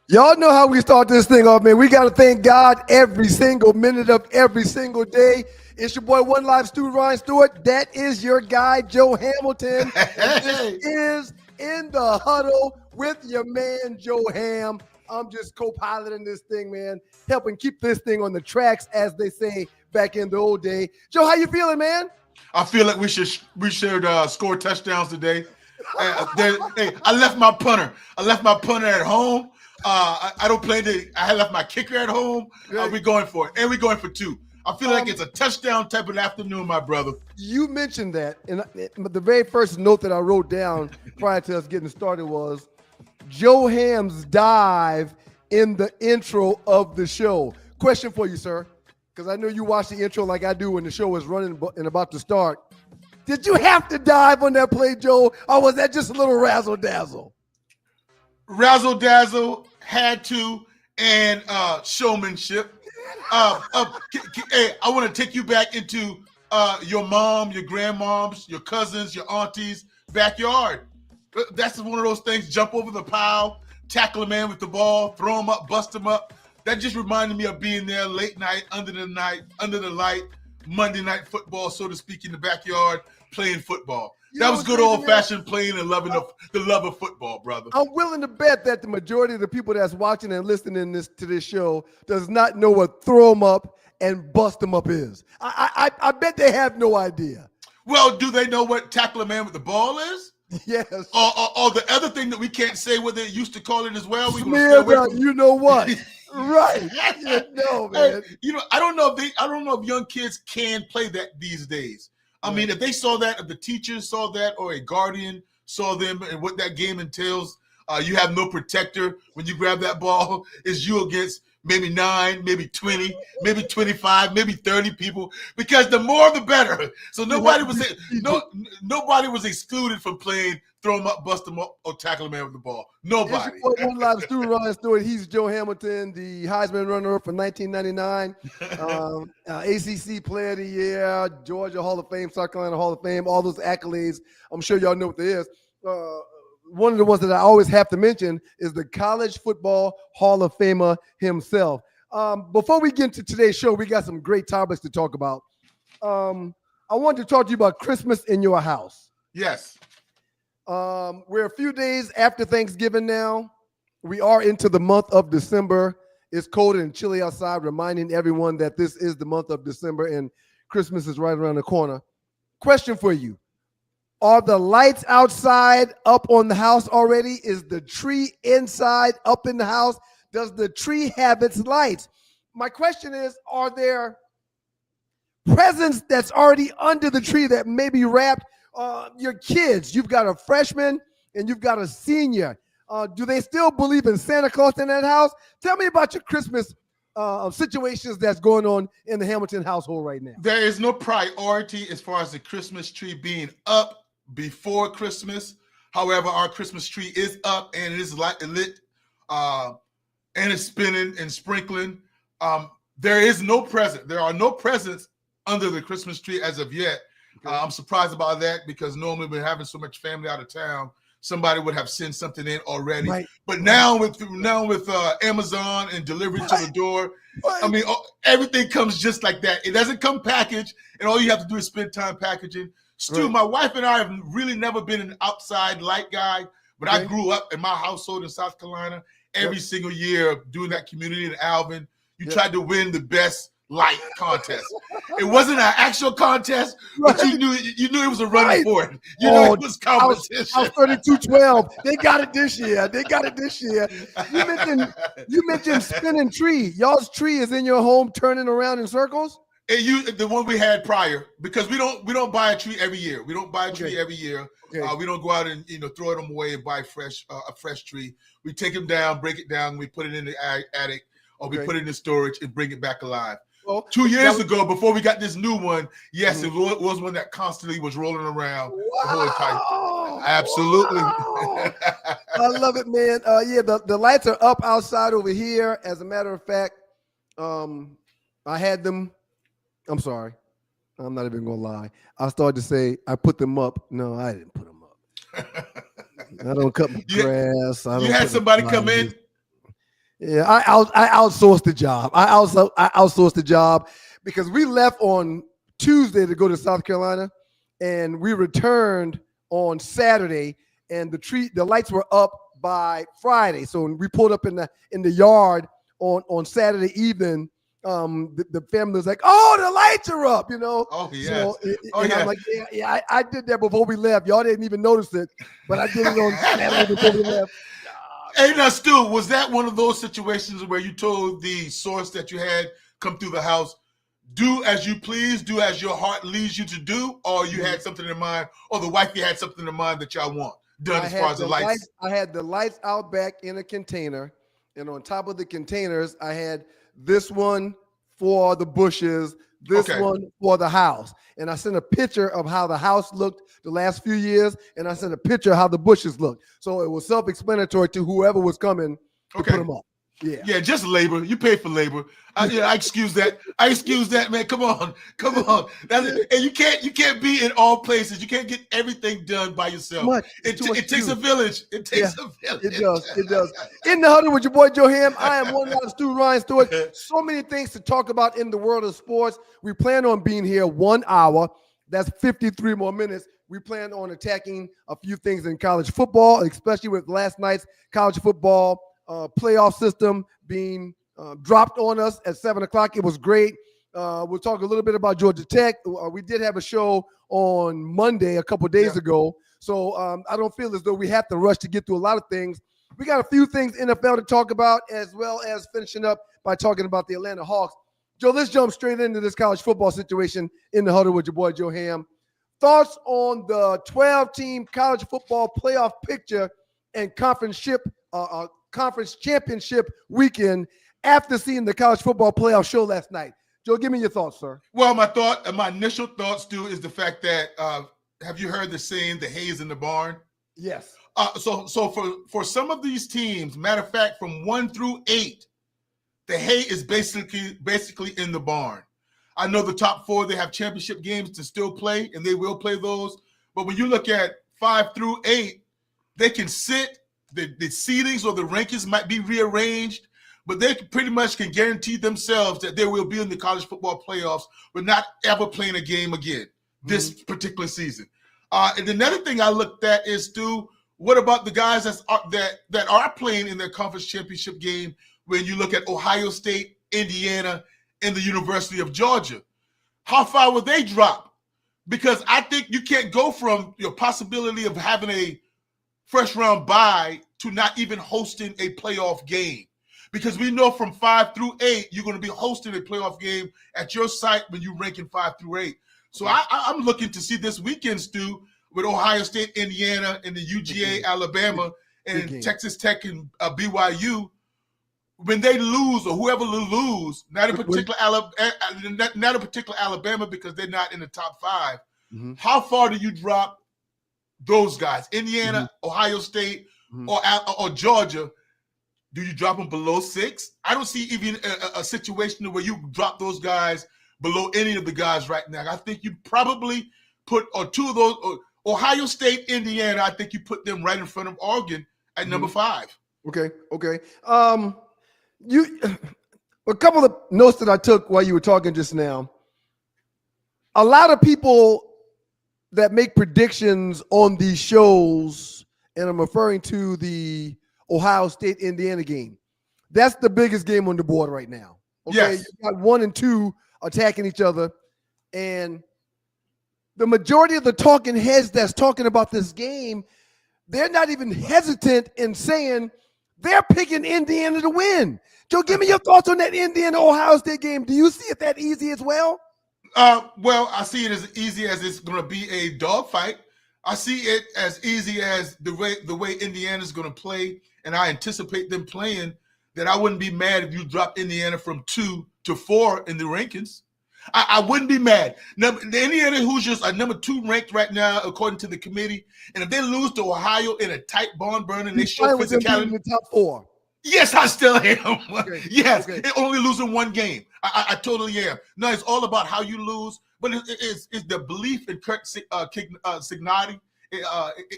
Y'all know how we start this thing off, man. We got to thank God every single minute of every single day. It's your boy, One Live Stu Ryan Stewart. That is your guy, Joe Hamilton. And this is In the Huddle with your man, Joe Ham. I'm just co-piloting this thing, man, helping keep this thing on the tracks, as they say back in the old day. Joe, how you feeling, man? I feel like we should score touchdowns today. Hey, I left my punter. At home. I don't play I left my kicker at home. We're going for it, and we're going for two. I feel like it's a touchdown type of afternoon, my brother. You mentioned that, and the very first note that I wrote down prior to us getting started was Joe Ham's dive in the intro of the show. Question for you, sir, because I know you watch the intro like I do when the show is running and about to start. Did you have to dive on that play, Joe, or was that just a little razzle-dazzle? Razzle-dazzle, had to, and showmanship. Hey, I want to take you back into your mom, your grandmoms, your cousins, your aunties' backyard. That's one of those things, jump over the pile, tackle a man with the ball, throw him up, bust him up. That just reminded me of being there late night, under the light, Monday night football, so to speak, in the backyard, playing football. That was good old-fashioned playing and loving the love of football, brother. I'm willing to bet that the majority of the people that's watching and listening to this show does not know what throw them up and bust them up is. I bet they have no idea. Well, do they know what tackle a man with the ball is? Yes. Or the other thing that we can't say what they used to call it as well. You know what? Right. No, man. Hey, I don't know if young kids can play that these days. I mean, if they saw that, if the teachers saw that, or a guardian saw them and what that game entails, you have no protector when you grab that ball. It's you against maybe 9, maybe 20, maybe 25, maybe 30 people, because the more the better. So nobody was excluded from playing throw him up, bust him up, or tackle a man with the ball. Nobody. It's your boy, One Live Stu Ryan Stewart. He's Joe Hamilton, the Heisman runner-up for 1999, ACC Player of the Year, Georgia Hall of Fame, South Carolina Hall of Fame, all those accolades. I'm sure y'all know what there is. One of the ones that I always have to mention is the College Football Hall of Famer himself. Before we get into today's show, we got some great topics to talk about. I wanted to talk to you about Christmas in your house. Yes. We're a few days after Thanksgiving now. We are into the month of December. It's cold and chilly outside, reminding everyone that this is the month of December and Christmas is right around the corner. Question for you. Are the lights outside up on the house already? Is the tree inside up in the house? Does the tree have its lights? My question is, are there presents that's already under the tree that may be wrapped? Your kids, you've got a freshman and you've got a senior. Do they still believe in Santa Claus in that house? Tell me about your Christmas situations that's going on in the Hamilton household right now. There is no priority as far as the Christmas tree being up before Christmas. However, our Christmas tree is up and it is lit, and it's spinning and sprinkling. There is no present. There are no presents under the Christmas tree as of yet. Okay. I'm surprised about that because normally we're having so much family out of town, somebody would have sent something in already. Right. But now with Amazon and delivery to the door, I mean, everything comes just like that. It doesn't come packaged, and all you have to do is spend time packaging. Stu, right. My wife and I have really never been an outside light guy, but I grew up in my household in South Carolina every single year doing that community in Alvin. You tried to win the best light contest. It wasn't an actual contest, but you knew it was a running for it. You know it was competition. I was 32-12. They got it this year. You mentioned spinning tree. Y'all's tree is in your home turning around in circles? And the one we had prior, because we don't buy a tree every year. We don't buy a tree every year. Okay. We don't go out and throw them away and buy a fresh tree. We take them down, break it down, we put it in the attic, or we put it in storage and bring it back alive. Well, 2 years ago, before we got this new one, yes, it was one that constantly was rolling around the whole time. Absolutely. Wow. I love it, man. The lights are up outside over here. As a matter of fact, I had them. I'm sorry. I'm not even going to lie. I started to say I put them up. No, I didn't put them up. I don't cut my grass. You had somebody come in? Yeah, I outsourced the job. I outsourced the job because we left on Tuesday to go to South Carolina, and we returned on Saturday, and the lights were up by Friday. So when we pulled up in the yard on Saturday evening, the family was like, "Oh, the lights are up," you know. Oh yes. So Oh and yeah. I'm like, "Yeah, I did that before we left. Y'all didn't even notice it, but I did it on Saturday before we left." Hey, now, Stu, was that one of those situations where you told the source that you had come through the house, do as you please, do as your heart leads you to do, or you had something in mind, or the wifey had something in mind that y'all want done as far as the lights? I had the lights out back in a container, and on top of the containers, I had this one for the bushes, this Okay. one for the house. And I sent a picture of how the house looked the last few years, and I sent a picture of how the bushes looked. So it was self-explanatory to whoever was coming to put them up. Yeah. Yeah, just labor. You pay for labor. I excuse that. I excuse that, man. Come on. That's it. And you can't be in all places. You can't get everything done by yourself. It takes a village. It takes a village. It does. In the huddle with your boy Joe Ham, I am one of Stu Ryan Stewart. So many things to talk about in the world of sports. We plan on being here 1 hour. That's 53 more minutes. We plan on attacking a few things in college football, especially with last night's college football playoff system being dropped on us at 7 o'clock. It was great. We'll talk a little bit about Georgia Tech. We did have a show on Monday a couple days ago. So I don't feel as though we have to rush to get through a lot of things. We got a few things NFL to talk about, as well as finishing up by talking about the Atlanta Hawks. Joe, let's jump straight into this college football situation in the huddle with your boy Joe Ham. Thoughts on the 12-team college football playoff picture and conference championship weekend after seeing the college football playoff show last night? Joe, give me your thoughts, sir. Well, my initial thoughts, Stu, is the fact that have you heard the saying, "The hay is in the barn"? Yes. So for some of these teams, matter of fact, from 1 through 8, the hay is basically in the barn. I know the top 4, they have championship games to still play, and they will play those. But when you look at 5 through 8, they can sit. The seedings or the rankings might be rearranged, but they pretty much can guarantee themselves that they will be in the college football playoffs, but not ever playing a game again this particular season. And another thing I looked at is, Stu, what about the guys that are playing in their conference championship game when you look at Ohio State, Indiana, and the University of Georgia? How far will they drop? Because I think you can't go from your possibility of having a first round bye to not even hosting a playoff game. Because we know from 5 through 8, you're going to be hosting a playoff game at your site when you rank in 5 through 8. So I'm looking to see this weekend, Stu, with Ohio State, Indiana, and the UGA, Alabama, and Texas Tech and BYU. When they lose, or whoever lose, not a particular Alabama because they're not in the top 5. How far do you drop those guys? Indiana, Ohio State, or Georgia? Do you drop them below 6? I don't see even a situation where you drop those guys below any of the guys right now. I think you probably put two of those, Ohio State, Indiana, I think you put them right in front of Oregon at number 5. Okay. A couple of notes that I took while you were talking just now. A lot of people that make predictions on these shows, and I'm referring to the Ohio State Indiana game. That's the biggest game on the board right now. Okay, yes. You got 1 and 2 attacking each other, and the majority of the talking heads that's talking about this game, they're not even hesitant in saying they're picking Indiana to win. Joe, give me your thoughts on that Indiana-Ohio State game. Do you see it that easy as well? Well, I see it as easy as it's going to be a dogfight. I see it as easy as the way Indiana's going to play, and I anticipate them playing, that I wouldn't be mad if you dropped Indiana from 2 to 4 in the rankings. I wouldn't be mad. Now, the Indiana Hoosiers are number 2 ranked right now, according to the committee. And if they lose to Ohio in a tight barn burner and they show physicality in the top 4. Yes, I still am. Okay. Yes, okay. Only losing 1 game. I totally am. No, it's all about how you lose, but it's the belief in Kirk Signotti.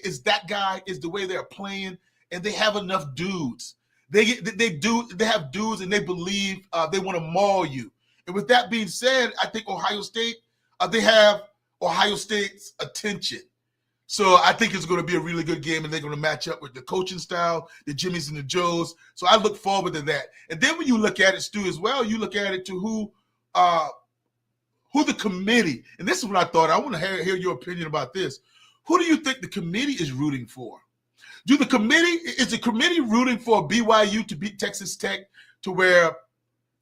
Is that guy, is the way they're playing, and they have enough dudes. They have dudes, and they believe they want to maul you. And with that being said, I think Ohio State, they have Ohio State's attention. So I think it's going to be a really good game, and they're going to match up with the coaching style, the Jimmys and the Joes. So I look forward to that. And then when you look at it, Stu, as well, you look at it to who the committee, and this is what I thought. I want to hear your opinion about this. Who do you think the committee is rooting for? Is the committee rooting for BYU to beat Texas Tech to where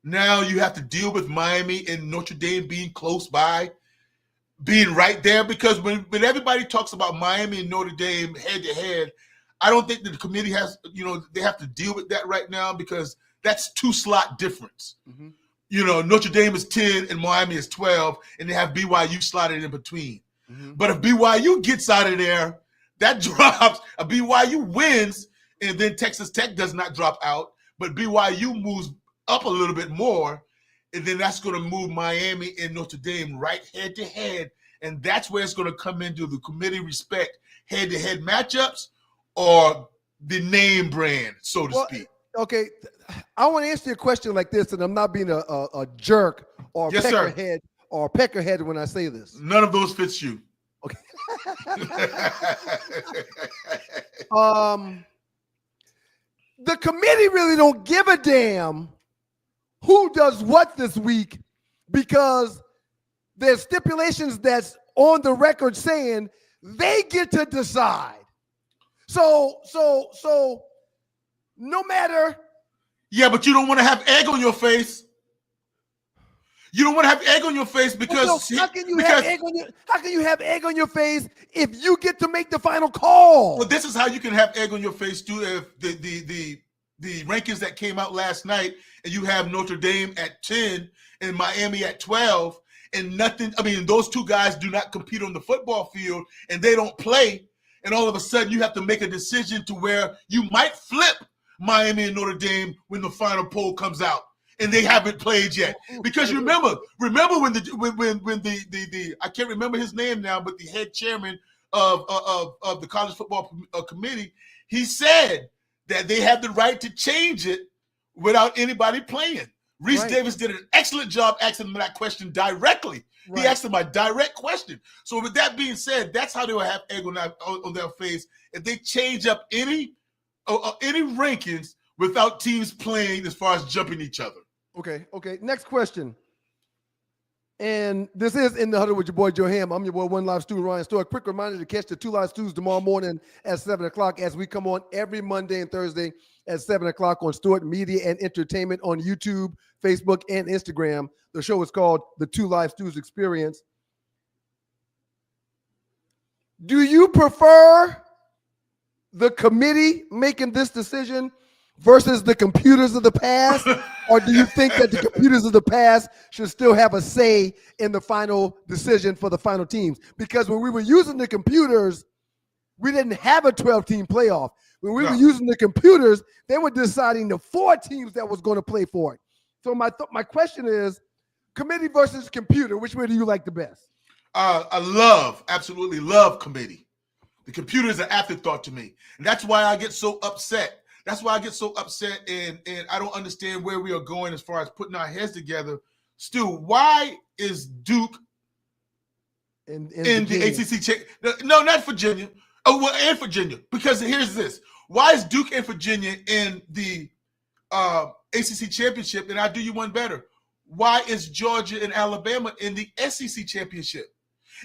now you have to deal with Miami and Notre Dame being close by, being right there? Because when everybody talks about Miami and Notre Dame head to head, I don't think that the committee has, they have to deal with that right now, because that's 2 slot difference. Mm-hmm. Notre Dame is 10 and Miami is 12, and they have BYU slotted in between. Mm-hmm. But if BYU gets out of there, that drops. BYU wins, and then Texas Tech does not drop out, but BYU moves up a little bit more, and then that's going to move Miami and Notre Dame right head to head, and that's where it's going to come into the committee respect head-to-head matchups or the name brand, so to speak. Okay, I want to answer your question like this, and I'm not being a jerk or a peckerhead when I say this. None of those fits you. Okay. The committee really don't give a damn who does what this week, because there's stipulations that's on the record saying they get to decide. So no matter. Yeah, but you don't want to have egg on your face. You don't want to have egg on your face because how can you have egg on your face if you get to make the final call? Well, this is how you can have egg on your face too. If the rankings that came out last night, and you have Notre Dame at 10 and Miami at 12, and nothing. I mean, those 2 guys do not compete on the football field, and they don't play. And all of a sudden, you have to make a decision to where you might flip Miami and Notre Dame when the final poll comes out, and they haven't played yet. Because you remember when the I can't remember his name now, but the head chairman of the college football committee, he said that they have the right to change it without anybody playing. Reese Davis did an excellent job asking him that question directly. Right. He asked him a direct question. So with that being said, that's how they will have egg on their face if they change up any rankings without teams playing as far as jumping each other. Okay. Next question. And this is In the Huddle with your boy Joe Ham. I'm your boy One Live Stu, Ryan Stowe. A quick reminder to catch the 2 Live Stews tomorrow morning at 7 o'clock as we come on every Monday and Thursday at 7 o'clock on Stewart Media and Entertainment on YouTube, Facebook, and Instagram. The show is called The 2 Live Stews Experience. Do you prefer the committee making this decision versus the computers of the past? Or do you think that the computers of the past should still have a say in the final decision for the final teams? Because when we were using the computers, we didn't have a 12-team playoff. When we were using the computers, they were deciding the 4 teams that was going to play for it. So my question is, committee versus computer, which way do you like the best? I absolutely love committee. The computer is an afterthought to me. And that's why I get so upset. And I don't understand where we are going as far as putting our heads together. Stu, why is Duke in the ACC? No, not Virginia. Oh, well, and Virginia. Because here's this. Why is Duke and Virginia in the ACC championship? And I'll do you one better. Why is Georgia and Alabama in the SEC championship?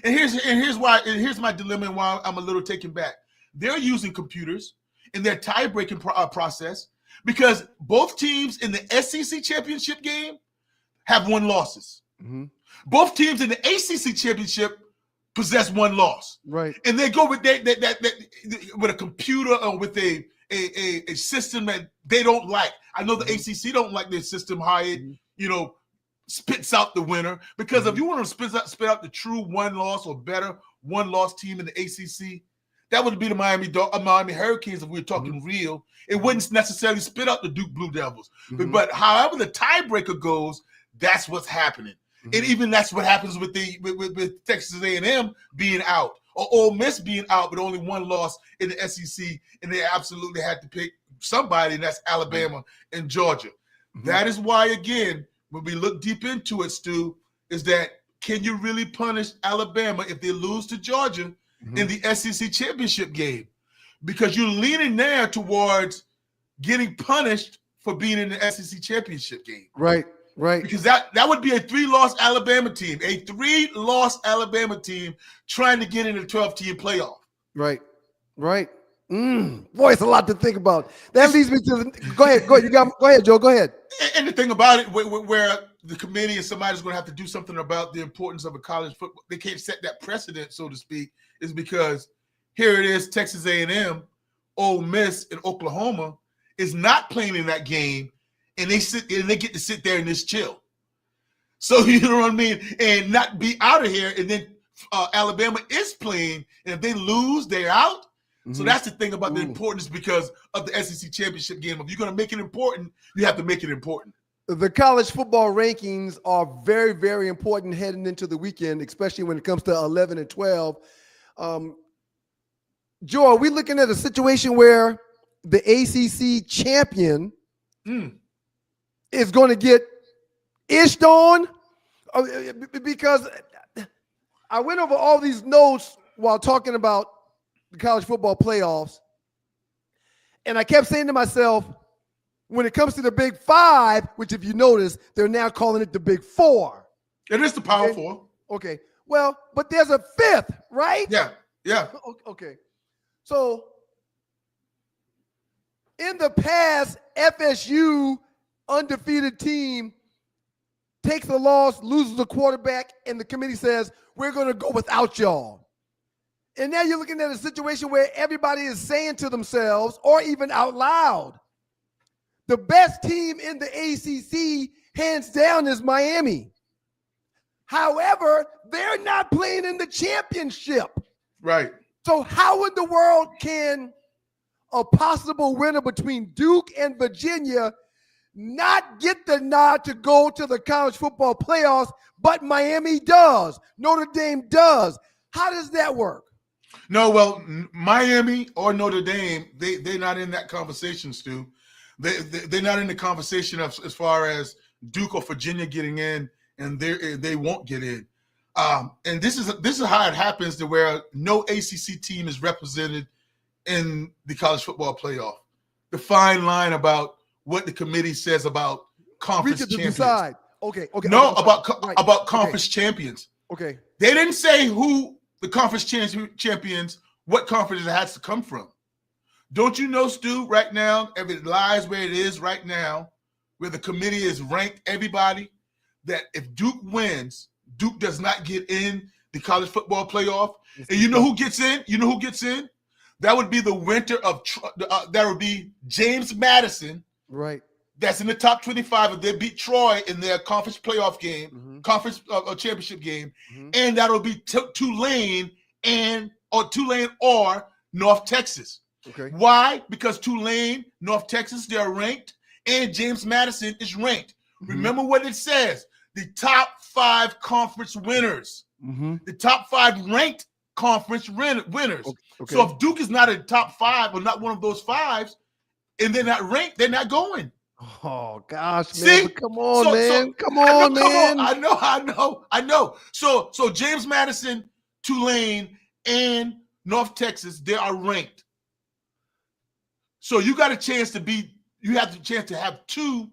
And here's why. And here's my dilemma and why I'm a little taken back. They're using computers in their tie-breaking process because both teams in the SEC championship game have 1 losses. Mm-hmm. Both teams in the ACC championship possess 1 loss. Right. And they go with that with a computer or with a system that they don't like. I know the ACC don't like their system how it, spits out the winner. Because if you want to spit out the true 1 loss or better 1 loss team in the ACC, that would be the Miami Hurricanes if we were talking real. It wouldn't necessarily spit out the Duke Blue Devils. Mm-hmm. But however the tiebreaker goes, that's what's happening. Mm-hmm. And even that's what happens with Texas A&M being out or Ole Miss being out, but only 1 loss in the SEC, and they absolutely had to pick somebody, and that's Alabama and Georgia. Mm-hmm. That is why, again, when we look deep into it, Stu, is that can you really punish Alabama if they lose to Georgia in the SEC championship game? Because you're leaning there towards getting punished for being in the SEC championship game. Right. Because that would be a 3-loss Alabama team, trying to get in the 12-team playoff. Right. Boy, it's a lot to think about. That leads me to go ahead. Go ahead, Joe. Go ahead. And the thing about it, where the committee and somebody's going to have to do something about the importance of a college football, they can't set that precedent, so to speak, is because here it is, Texas A&M, Ole Miss, and Oklahoma is not playing in that game, and they get to sit there and just chill. So you know what I mean, and not be out of here. And then Alabama is playing, and if they lose, they're out. Mm-hmm. So that's the thing about the importance because of the SEC championship game. If you're going to make it important, you have to make it important. The college football rankings are very, very important heading into the weekend, especially when it comes to 11 and 12. Joe, are we looking at a situation where the ACC champion is going to get ished on? Because I went over all these notes while talking about the college football playoffs, and I kept saying to myself, when it comes to the Big Five, which if you notice, they're now calling it the Big Four. It is the Power Four. Okay. Well, but there's a fifth, right? Yeah. Okay. So in the past, FSU, undefeated team, takes a loss, loses a quarterback, and the committee says, we're going to go without y'all. And now you're looking at a situation where everybody is saying to themselves, or even out loud, the best team in the ACC, hands down, is Miami. However, they're not playing in the championship. Right. So how in the world can a possible winner between Duke and Virginia not get the nod to go to the college football playoffs, but Miami does, Notre Dame does? How does that work? No, well, Miami or Notre Dame, they're not in that conversation, Stu. They're not in the conversation as far as Duke or Virginia getting in, and they won't get in. And this is how it happens to where no ACC team is represented in the college football playoff. The fine line about what the committee says about conference champions. Decide. Okay. No, about conference champions. Okay. They didn't say who the conference champions, what conference it has to come from. Don't you know, Stu, right now, if it lies where it is right now, where the committee has ranked everybody, that if Duke wins, Duke does not get in the college football playoff. And you know who gets in? That would be the winner of that would be James Madison. Right. That's in the top 25 if they beat Troy in their conference playoff game, conference championship game, and that'll be Tulane or North Texas. Okay. Why? Because Tulane, North Texas, they're ranked, and James Madison is ranked. Remember what it says: the top 5 conference winners, the top 5 ranked conference winners. Okay. So if Duke is not a top 5 or not one of those 5s, and they're not ranked, they're not going. Oh gosh, man! See? Come on, man! Come on, man! I know. So James Madison, Tulane, and North Texas, they are ranked. So you got a chance to be. You have the chance to have 2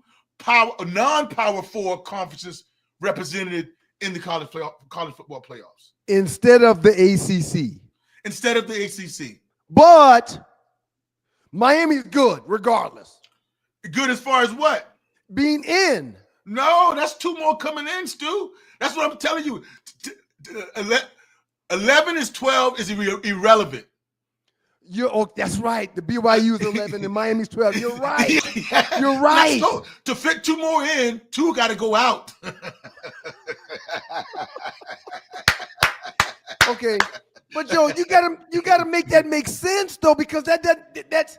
non-power 4 conferences represented in the college football playoffs instead of the ACC. But Miami's good regardless. Good as far as what? Being in. No, that's 2 more coming in, Stu. That's what I'm telling you. 11 is 12 is irrelevant. That's right. The BYU is 11 and Miami's 12. You're right. You're right. To fit 2 more in, 2 got to go out. Okay, but Joe, you gotta make that make sense though, because that's.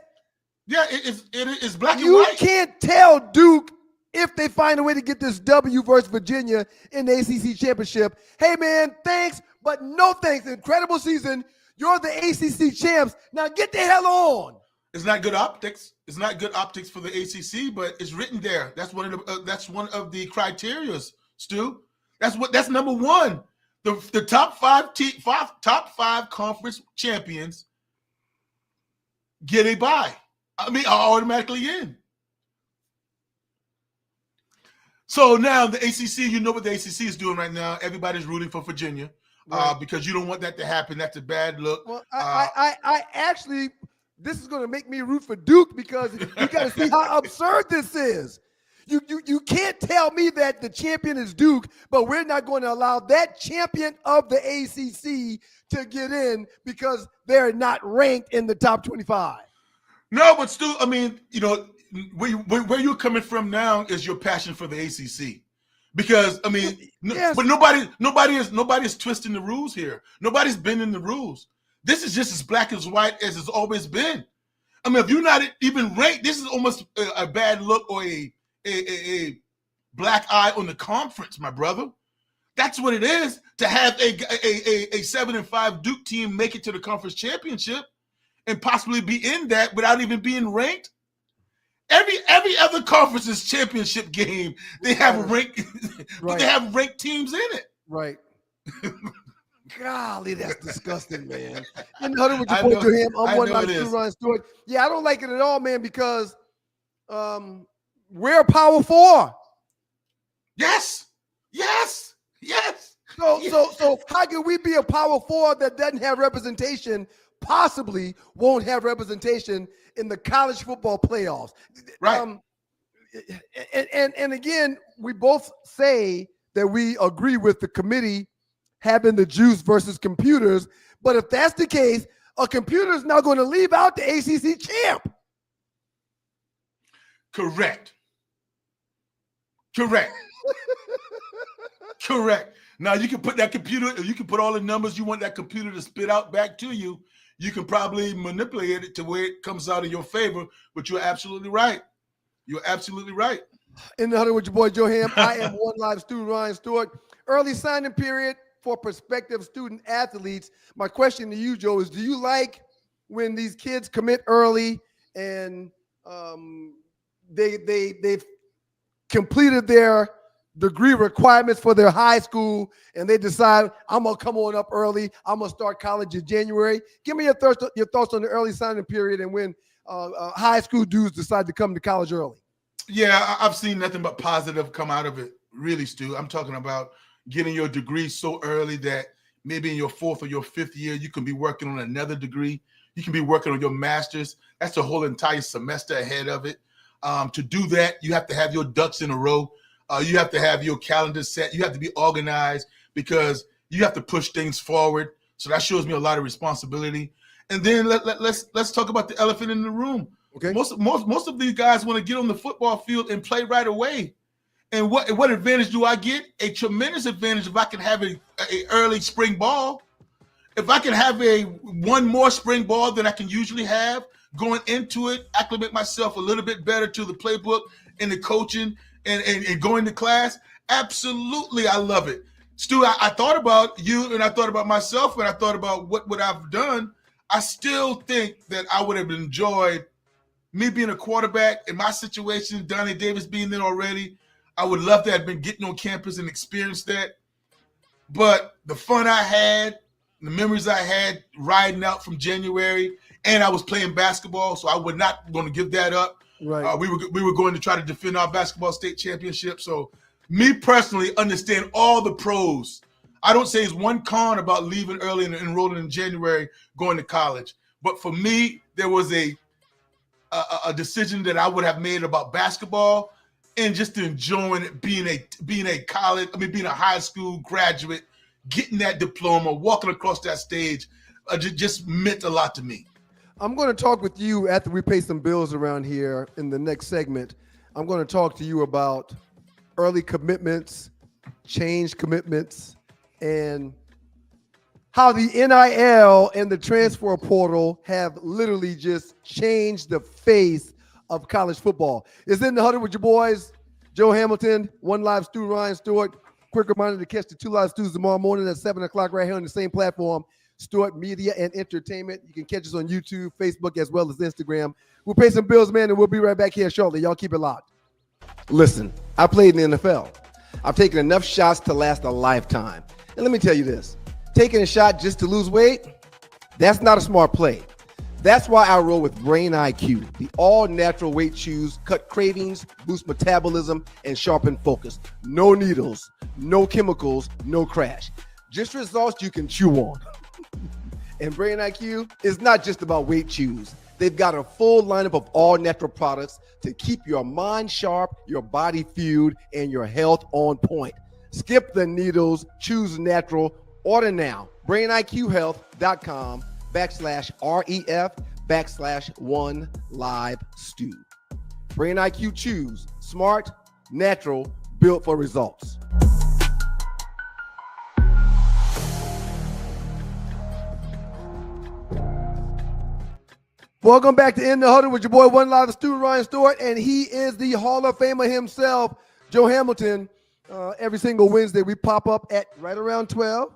Yeah, it's black and You white. can't tell Duke if they find a way to get this W versus Virginia in the ACC championship. Hey, man, thanks, but no thanks. Incredible season. You're the ACC champs. Now get the hell on. It's not good optics. It's not good optics for the ACC, but it's written there. That's one of the criterias, Stu. That's number one. The top five conference champions get a bye. I mean, are automatically in. So now the ACC, you know what the ACC is doing right now. Everybody's rooting for Virginia because you don't want that to happen. That's a bad look. Well, I actually, this is going to make me root for Duke because you got to see how absurd this is. You can't tell me that the champion is Duke, but we're not going to allow that champion of the ACC to get in because they're not ranked in the top 25. No, but Stu, I mean, you know, where you're coming from now is your passion for the ACC, because I mean, yes. But nobody is twisting the rules here. Nobody's bending the rules. This is just as black as white as it's always been. I mean, if you're not even ranked, this is almost a bad look or a black eye on the conference, my brother. That's what it is to have a 7-5 Duke team make it to the conference championship and possibly be in that without even being ranked. Every other conference's championship game, they have ranked, but they have ranked teams in it. Right. Golly, that's disgusting, man. You know what you to him. I'm one like Stu Ryan Stewart. Yeah, I don't like it at all, man, because we're a Power Four. Yes. So how can we be a Power Four that doesn't have representation? Possibly won't have representation in the college football playoffs. Right. And again, we both say that we agree with the committee having the juice versus computers. But if that's the case, a computer is not going to leave out the ACC champ. Correct. Now you can put that computer, you can put all the numbers you want that computer to spit out back to you. You can probably manipulate it to where it comes out in your favor, but you're absolutely right. In the huddle with your boy Joe Ham, I am one live student Ryan Stewart. Early signing period for prospective student athletes. My question to you, Joe, is do you like when these kids commit early and they've completed their degree requirements for their high school and they decide, I'm going to come on up early, I'm going to start college in January? Give me your thoughts on the early signing period and when high school dudes decide to come to college early. Yeah, I've seen nothing but positive come out of it, really, Stu. I'm talking about getting your degree so early that maybe in your fourth or your fifth year, you can be working on another degree. You can be working on your master's. That's the whole entire semester ahead of it. To do that, you have to have your ducks in a row. You have to have your calendar set. You have to be organized because you have to push things forward. So that shows me a lot of responsibility. And then let's talk about the elephant in the room. Okay. Most of these guys want to get on the football field and play right away. And what advantage do I get? A tremendous advantage if I can have a early spring ball. If I can have one more spring ball than I can usually have going into it, acclimate myself a little bit better to the playbook and the coaching and going to class, absolutely, I love it. Stu, I thought about you and I thought about myself and I thought about what I've done. I still think that I would have enjoyed me being a quarterback in my situation, Donnie Davis being there already. I would love to have been getting on campus and experience that. But the fun I had, the memories I had riding out from January, and I was playing basketball, so I was not going to give that up. Right. We were going to try to defend our basketball state championship. So me personally understand all the pros. I don't say it's one con about leaving early and enrolling in January, going to college. But for me, there was a decision that I would have made about basketball and just enjoying it, being a high school graduate, getting that diploma, walking across that stage, just meant a lot to me. I'm going to talk with you after we pay some bills around here in the next segment. I'm going to talk to you about early commitments, change commitments, and how the NIL and the transfer portal have literally just changed the face of college football. It's in the huddle with your boys, Joe Hamilton, One Live Stu Ryan Stewart. Quick reminder to catch the Two Live Stews tomorrow morning at 7 o'clock right here on the same platform. Stewart Media and Entertainment. You can catch us on YouTube, Facebook, as well as Instagram. We'll pay some bills, man, and we'll be right back here shortly. Y'all keep it locked. Listen, I played in the NFL. I've taken enough shots to last a lifetime. And let me tell you this, taking a shot just to lose weight, that's not a smart play. That's why I roll with Brain IQ. The all-natural weight chews cut cravings, boost metabolism, and sharpen focus. No needles, no chemicals, no crash. Just results you can chew on. And Brain IQ is not just about weight chews. They've got a full lineup of all-natural products to keep your mind sharp, your body fueled, and your health on point. Skip the needles, choose natural. Order now. BrainIQHealth.com/REF/1LiveStew. Brain IQ Chews. Smart, natural, built for results. Welcome back to In the Huddle with your boy, One Live Stew, Ryan Stewart, and he is the Hall of Famer himself, Joe Hamilton. Every single Wednesday, we pop up at right around 12,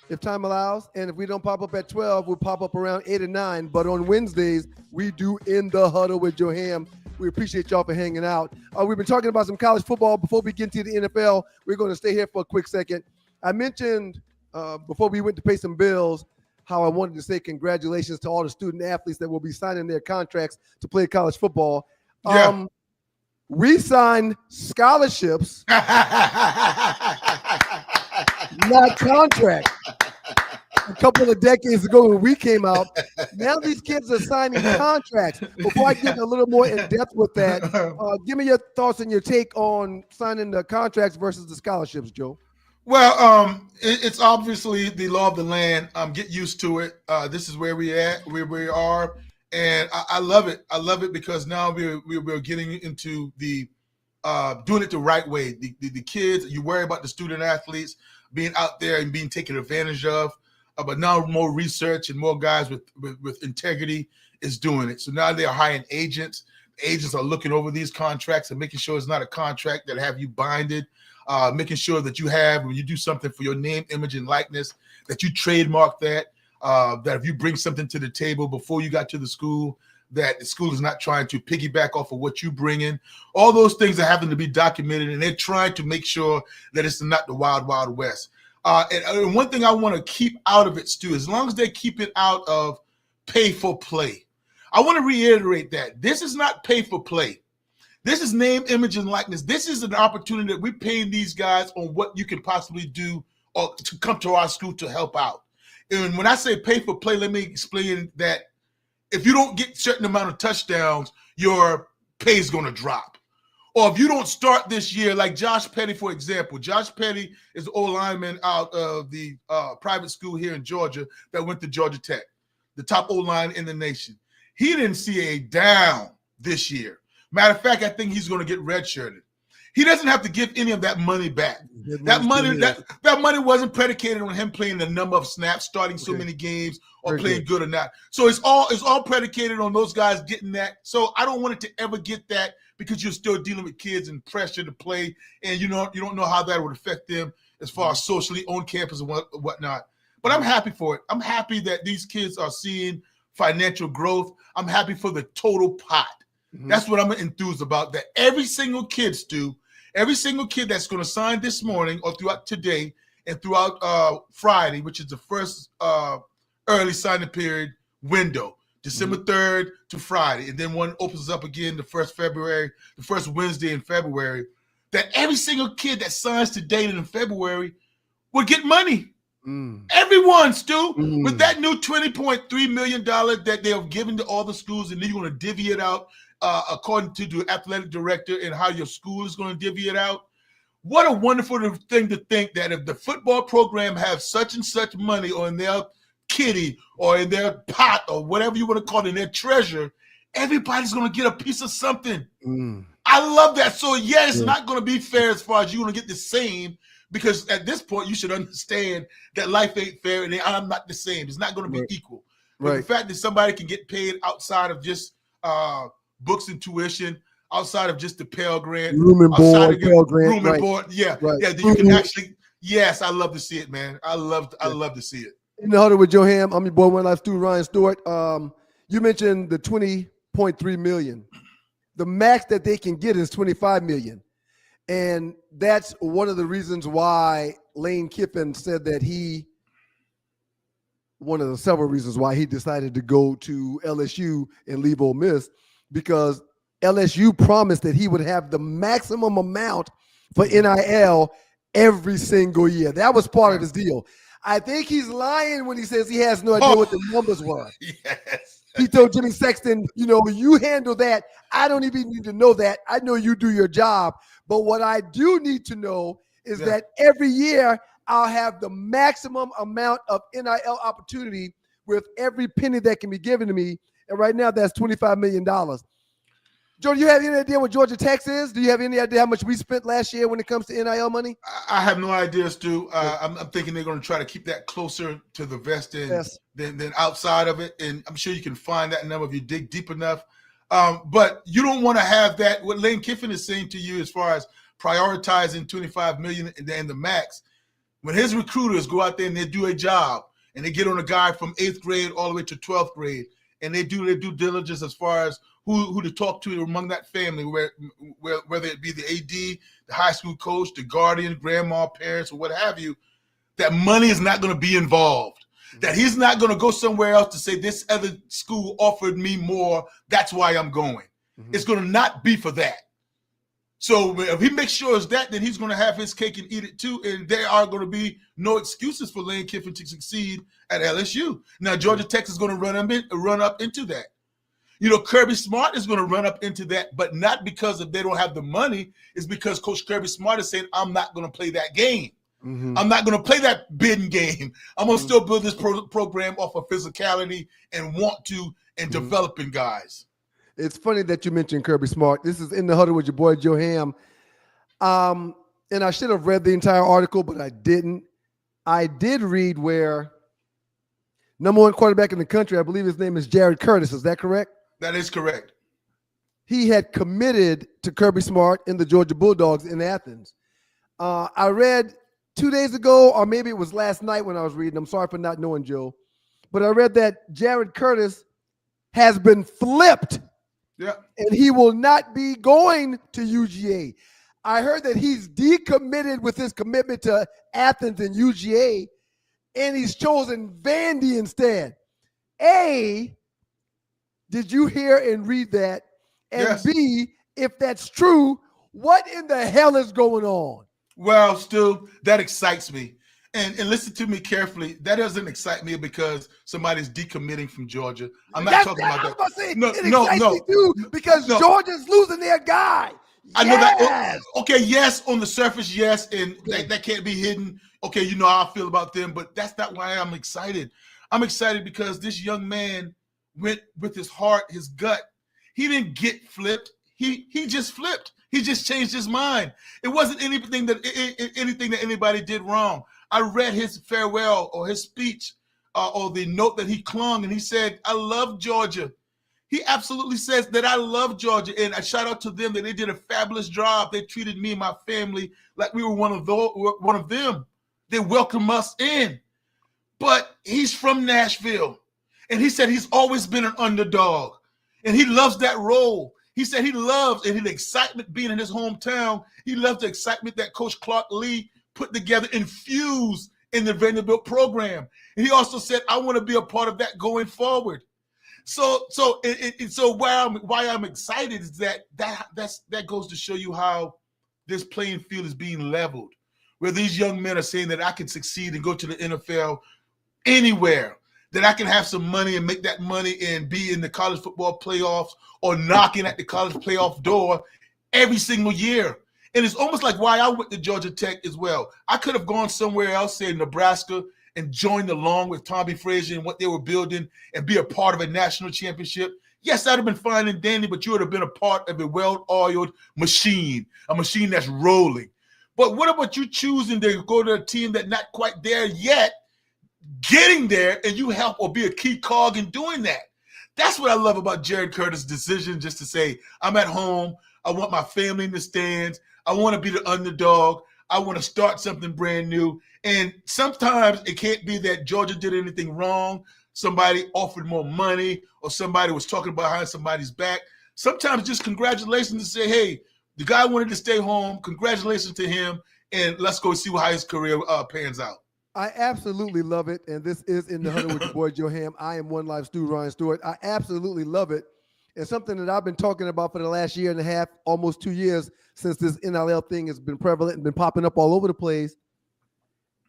if time allows. And if we don't pop up at 12, we'll pop up around 8 or 9. But on Wednesdays, we do In the Huddle with Joe Ham. We appreciate y'all for hanging out. We've been talking about some college football. Before we get to the NFL, we're going to stay here for a quick second. I mentioned before we went to pay some bills how I wanted to say congratulations to all the student athletes that will be signing their contracts to play college football. Yeah. We signed scholarships, not contracts. A couple of decades ago when we came out, now these kids are signing contracts. Before I get a little more in depth with that, give me your thoughts and your take on signing the contracts versus the scholarships, Joe. Well, it's obviously the law of the land. Get used to it. This is where we are, and I love it. I love it because now we're getting into the doing it the right way. The kids, you worry about the student athletes being out there and being taken advantage of, but now more research and more guys with integrity is doing it. So now they are hiring agents. Agents are looking over these contracts and making sure it's not a contract that have you binded. Making sure that you have, when you do something for your name, image, and likeness, that you trademark that if you bring something to the table before you got to the school, that the school is not trying to piggyback off of what you bring in. All those things are having to be documented, and they're trying to make sure that it's not the wild, wild west. And one thing I want to keep out of it, Stu, as long as they keep it out of pay for play. I want to reiterate that. This is not pay for play. This is name, image, and likeness. This is an opportunity that we're paying these guys on what you can possibly do or to come to our school to help out. And when I say pay for play, let me explain that if you don't get a certain amount of touchdowns, your pay is going to drop. Or if you don't start this year, like Josh Petty, for example. Josh Petty is the old lineman out of the private school here in Georgia that went to Georgia Tech, the top O-line in the nation. He didn't see a down this year. Matter of fact, I think he's going to get redshirted. He doesn't have to give any of that money back. That money wasn't predicated on him playing the number of snaps, starting so many games, or playing good or not. So it's all predicated on those guys getting that. So I don't want it to ever get that because you're still dealing with kids and pressure to play, and you don't know how that would affect them as far as socially on campus and whatnot. But I'm happy for it. I'm happy that these kids are seeing financial growth. I'm happy for the total pot. That's what I'm enthused about, that every single kid, Stu, every single kid that's going to sign this morning or throughout today and throughout Friday, which is the first early signing period window, December 3rd to Friday, and then one opens up again the first Wednesday in February, that every single kid that signs today and in February will get money. Everyone, Stu, with that new $20.3 million that they have given to all the schools, and then you're going to divvy it out according to the athletic director and how your school is going to divvy it out. What a wonderful thing to think that if the football program has such and such money on their kitty or in their pot or whatever you want to call it, in their treasure, everybody's going to get a piece of something. I love that. So, yeah, it's not going to be fair as far as you're going to get the same, because at this point you should understand that life ain't fair and I'm not the same. It's not going to be equal. But the fact that somebody can get paid outside of just books and tuition, outside of just the Pell Grant, room and board, board, you can actually. Yes, I love to see it, man. I love to see it. In the huddle with Joe Ham, I'm your boy, One Life Stu, Ryan Stewart. You mentioned the $20.3 million. The max that they can get is $25 million. And that's one of the reasons why Lane Kiffin said that one of the several reasons why he decided to go to LSU and leave Ole Miss, because LSU promised that he would have the maximum amount for NIL every single year. That was part of his deal. I think he's lying when he says he has no idea what the numbers were. Yes. He told Jimmy Sexton, you handle that. I don't even need to know that. I know you do your job. But what I do need to know is that every year I'll have the maximum amount of NIL opportunity with every penny that can be given to me. And right now that's $25 million. Joe, do you have any idea what Georgia Tech is? Do you have any idea how much we spent last year when it comes to NIL money? I have no idea, Stu. I'm thinking they're going to try to keep that closer to the vest than outside of it. And I'm sure you can find that number if you dig deep enough. But you don't want to have that. What Lane Kiffin is saying to you as far as prioritizing $25 million and the max, when his recruiters go out there and they do a job and they get on a guy from 8th grade all the way to 12th grade, and they do their due diligence as far as who to talk to among that family, whether it be the AD, the high school coach, the guardian, grandma, parents, or what have you, that money is not going to be involved. Mm-hmm. That he's not going to go somewhere else to say this other school offered me more, that's why I'm going. Mm-hmm. It's going to not be for that. So if he makes sure it's that, then he's going to have his cake and eat it too, and there are going to be no excuses for Lane Kiffin to succeed at LSU. Now, Georgia Tech is going to run up into that. Kirby Smart is going to run up into that, but not because they don't have the money. It's because Coach Kirby Smart is saying, I'm not going to play that game. Mm-hmm. I'm not going to play that bidding game. I'm going to still build this program off of physicality and developing guys. It's funny that you mentioned Kirby Smart. This is In the Huddle with your boy, Joe Ham. And I should have read the entire article, but I didn't. I did read where number one quarterback in the country, I believe his name is Jared Curtis. Is that correct? That is correct. He had committed to Kirby Smart in the Georgia Bulldogs in Athens. I read 2 days ago, or maybe it was last night when I was reading. I'm sorry for not knowing, Joe. But I read that Jared Curtis has been flipped. Yeah. And he will not be going to UGA. I heard that he's decommitted with his commitment to Athens and UGA, and he's chosen Vandy instead. A, did you hear and read that? And yes. B, if that's true, what in the hell is going on? Well, Stu, that excites me. And listen to me carefully. That doesn't excite me because somebody's decommitting from Georgia. I'm not talking about that. It excites me too because Georgia's losing their guy. I know that. Okay, yes, on the surface, yes, and that can't be hidden. Okay, you know how I feel about them, but that's not why I'm excited. I'm excited because this young man went with his heart, his gut. He didn't get flipped. He just flipped. He just changed his mind. It wasn't anything that anybody did wrong. I read his farewell or his speech or the note that he clung, and he said, I love Georgia. He absolutely says that I love Georgia, and I shout out to them that they did a fabulous job. They treated me and my family like we were one of them. They welcomed us in. But he's from Nashville, and he said he's always been an underdog, and he loves that role. He said he loves and the excitement being in his hometown. He loves the excitement that Coach Clark Lee put together, infused in the Vanderbilt program. And he also said, I want to be a part of that going forward. So why I'm excited is that goes to show you how this playing field is being leveled, where these young men are saying that I can succeed and go to the NFL anywhere, that I can have some money and make that money and be in the college football playoffs or knocking at the college playoff door every single year. And it's almost like why I went to Georgia Tech as well. I could have gone somewhere else, say Nebraska, and joined along with Tommy Frazier and what they were building and be a part of a national championship. Yes, that'd have been fine and dandy, but you would have been a part of a well-oiled machine, a machine that's rolling. But what about you choosing to go to a team that's not quite there yet, getting there, and you help or be a key cog in doing that? That's what I love about Jared Curtis' decision, just to say, I'm at home. I want my family in the stands. I want to be the underdog. I want to start something brand new. And sometimes it can't be that Georgia did anything wrong. Somebody offered more money or somebody was talking behind somebody's back. Sometimes just congratulations and say, hey, the guy wanted to stay home. Congratulations to him. And let's go see how his career pans out. I absolutely love it. And this is In the Huddle with your boy, Joe Ham. I am One Life Stu Ryan Stewart. I absolutely love it. It's something that I've been talking about for the last year and a half, almost 2 years, since this NIL thing has been prevalent and been popping up all over the place.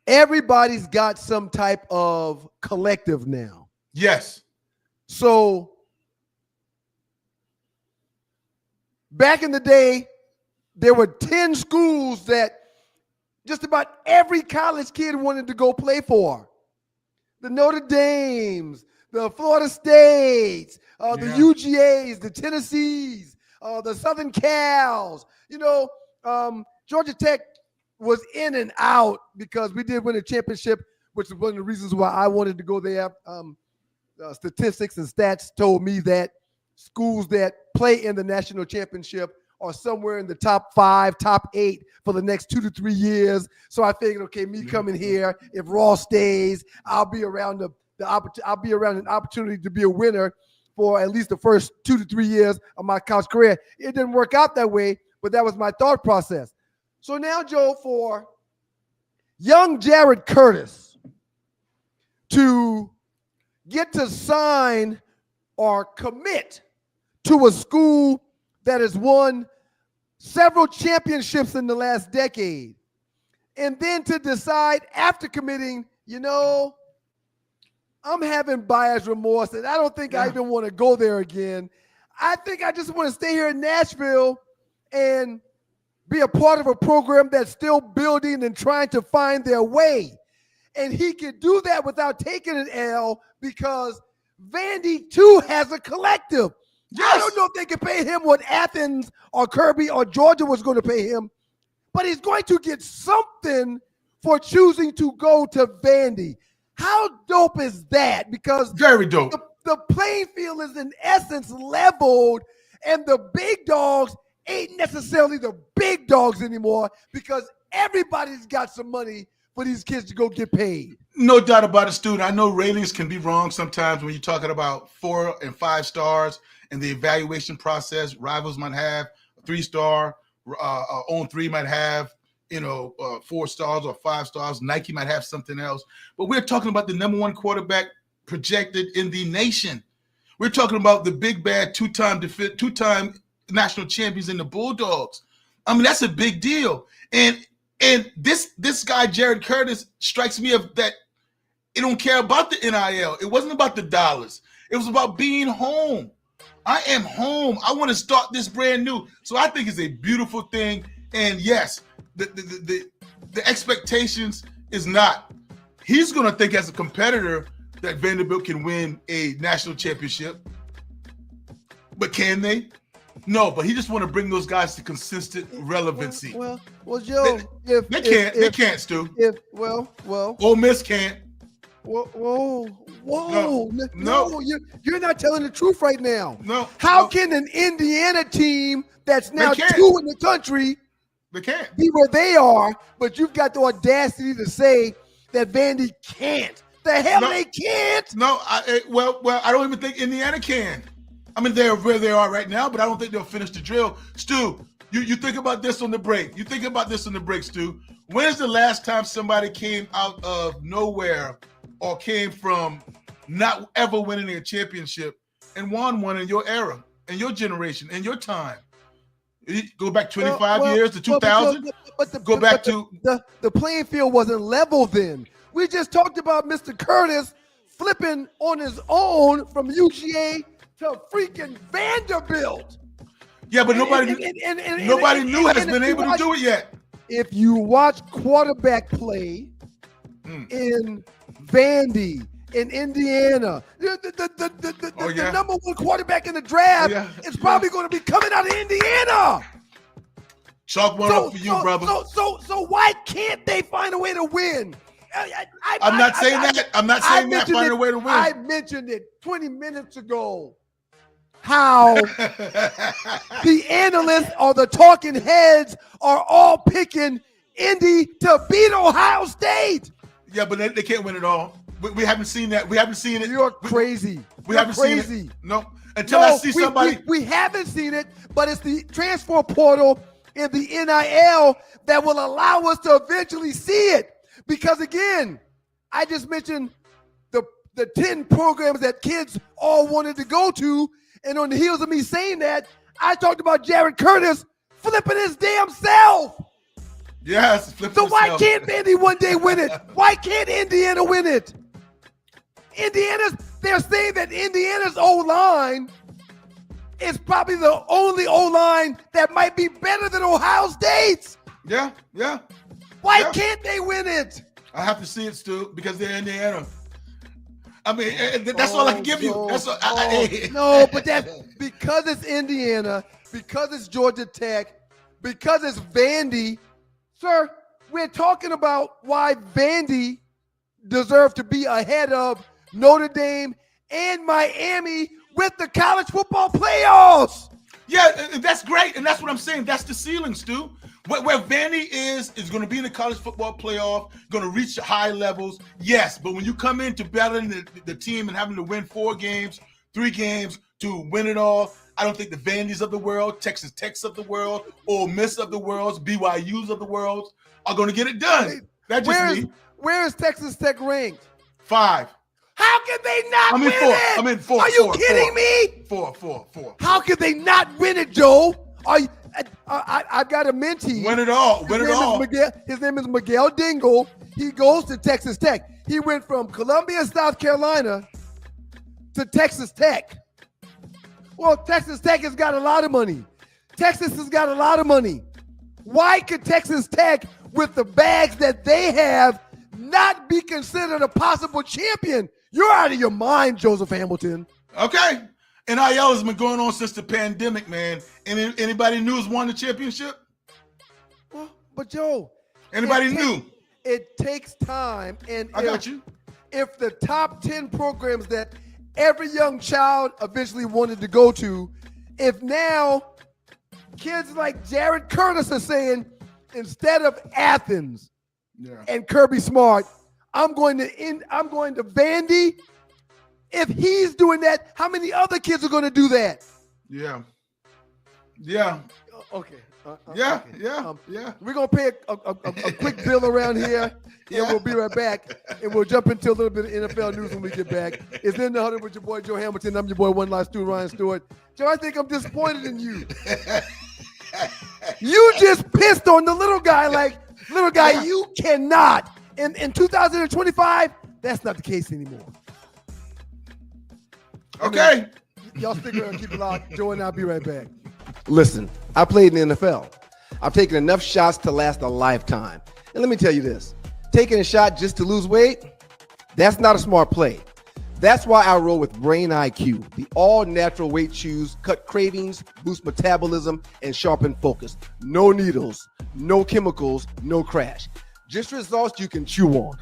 Everybody's got some type of collective now. Yes. So back in the day, there were 10 schools that just about every college kid wanted to go play for. The Notre Dames, the Florida States, the UGAs, the Tennessees, the Southern Cals. Georgia Tech was in and out because we did win a championship, which is one of the reasons why I wanted to go there. Statistics and stats told me that schools that play in the national championship are somewhere in the top 5, top 8 for the next 2 to 3 years. So I figured, okay, me coming here, if Ross stays, I'll be around I'll be around an opportunity to be a winner for at least the first 2 to 3 years of my college career. It didn't work out that way, but that was my thought process. So now, Joe, for young Jared Curtis to get to sign or commit to a school that has won several championships in the last decade, and then to decide after committing, I'm having buyer's remorse, and I don't think I even want to go there again. I think I just want to stay here in Nashville and be a part of a program that's still building and trying to find their way. And he can do that without taking an L because Vandy, too, has a collective. Yes. I don't know if they can pay him what Athens or Kirby or Georgia was going to pay him, but he's going to get something for choosing to go to Vandy. How dope is that? Because very dope. The playing field is in essence leveled, and the big dogs ain't necessarily the big dogs anymore because everybody's got some money for these kids to go get paid. No doubt about it, Stu. I know ratings can be wrong sometimes when you're talking about 4 and 5 stars and the evaluation process. Rivals might have a 3-star, On 3 might have 4 stars or 5 stars. Nike might have something else. But we're talking about the number 1 quarterback projected in the nation. We're talking about the big bad two-time national champions in the Bulldogs. I mean, that's a big deal. And this guy, Jared Curtis, strikes me of that he don't care about the NIL. It wasn't about the dollars. It was about being home. I am home. I want to start this brand new. So I think it's a beautiful thing. And yes, the expectations is not. He's going to think as a competitor that Vanderbilt can win a national championship. But can they? No, but he just want to bring those guys to consistent relevancy. Well, Joe, they can't, Stu. Ole Miss can't. Whoa! No, you're not telling the truth right now. No. How can an Indiana team that's now 2 in the country they can't be where they are, but you've got the audacity to say that Vandy can't? The hell they can't? No, I don't even think Indiana can. I mean, they're where they are right now, but I don't think they'll finish the drill. Stu, you think about this on the break. Stu. When is the last time somebody came out of nowhere or came from not ever winning a championship and won one in your era, in your generation, in your time? You go back 25 years to 2000? The playing field wasn't level then. We just talked about Mr. Curtis flipping on his own from UGA to freaking Vanderbilt. Yeah, but nobody knew has been able to do it yet. If you watch quarterback play in Vandy, in Indiana, the number 1 quarterback in the draft is probably going to be coming out of Indiana. Chalk one up for you, brother. So why can't they find a way to win? I'm not saying that. Find a way to win. I mentioned it 20 minutes ago. How the analysts or the talking heads are all picking Indy to beat Ohio State. Yeah, but they can't win it all. We haven't seen that. We haven't seen it. You're crazy. We You're haven't crazy. seen it. No. Until I see somebody. We haven't seen it, but it's the transfer portal and the NIL that will allow us to eventually see it. Because again, I just mentioned the 10 programs that kids all wanted to go to. And on the heels of me saying that, I talked about Jared Curtis flipping his damn self. Yes. So why can't Vandy one day win it? Why can't Indiana win it? They're saying that Indiana's O-line is probably the only O-line that might be better than Ohio State's. Yeah. Why can't they win it? I have to see it, Stu, because they're Indiana. I mean, that's all I can give you. That's all. No, but that's because it's Indiana, because it's Georgia Tech, because it's Vandy. Sir, we're talking about why Vandy deserved to be ahead of Notre Dame and Miami with the college football playoffs. Yeah, that's great, and that's what I'm saying. That's the ceiling, Stu. Where Vandy is going to be in the college football playoff, going to reach high levels, yes. But when you come into battling the team and having to win 4 games, 3 games to win it all, I don't think the Vandys of the world, Texas Techs of the world, Ole Miss of the world, BYUs of the world are going to get it done. That's just me. Where is Texas Tech ranked? 5. How can they not win 4. it? I'm in 4. Are you kidding me? 4. How can they not win it, Joe? I've got a mentee. Win it all. His name is Miguel Dingle. He goes to Texas Tech. He went from Columbia, South Carolina to Texas Tech. Well, Texas Tech has got a lot of money. Texas has got a lot of money. Why could Texas Tech, with the bags that they have, not be considered a possible champion? You're out of your mind, Joseph Hamilton. Okay. NIL has been going on since the pandemic, man. Anybody new has won the championship? Well, but Joe. Anybody new? It takes time. And I got you. If the top 10 programs that every young child eventually wanted to go to, if now kids like Jared Curtis are saying, instead of Athens and Kirby Smart, I'm going to Vandy. If he's doing that, how many other kids are going to do that? Yeah. Okay. Yeah. We're going to pay a quick bill around here, and we'll be right back. And we'll jump into a little bit of NFL news when we get back. It's In the Huddle with your boy, Joe Hamilton. I'm your boy, One Life Stu, Ryan Stewart. Joe, I think I'm disappointed in you. You just pissed on the little guy you cannot. In 2025, that's not the case anymore. Okay. Y'all stick around, keep it locked. Joe and I'll be right back. Listen, I played in the NFL. I've taken enough shots to last a lifetime. And let me tell you this, taking a shot just to lose weight, that's not a smart play. That's why I roll with Brain IQ. The all-natural weight chews cut cravings, boost metabolism, and sharpen focus. No needles, no chemicals, no crash. Just results you can chew on.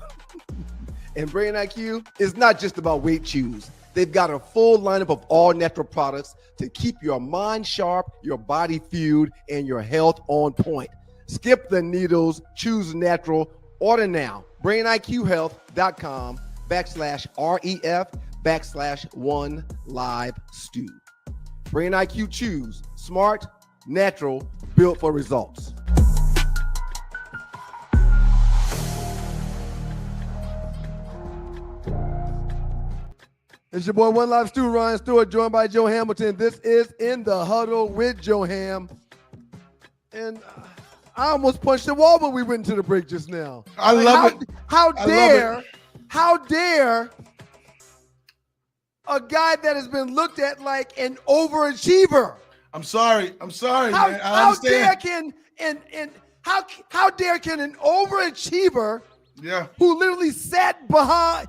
And Brain IQ is not just about weight chews. They've got a full lineup of all-natural products to keep your mind sharp, your body fueled, and your health on point. Skip the needles, choose natural. Order now. BrainIQHealth.com/REF/1LiveStew. Brain IQ Chews. Smart, natural, built for results. It's your boy, One Life Stu, Ryan Stewart, joined by Joe Hamilton. This is In the Huddle with Joe Ham. And I almost punched the wall when we went into the break just now. I love it. How dare a guy that has been looked at like an overachiever? I'm sorry, man. I How understand. how dare can an overachiever who literally sat by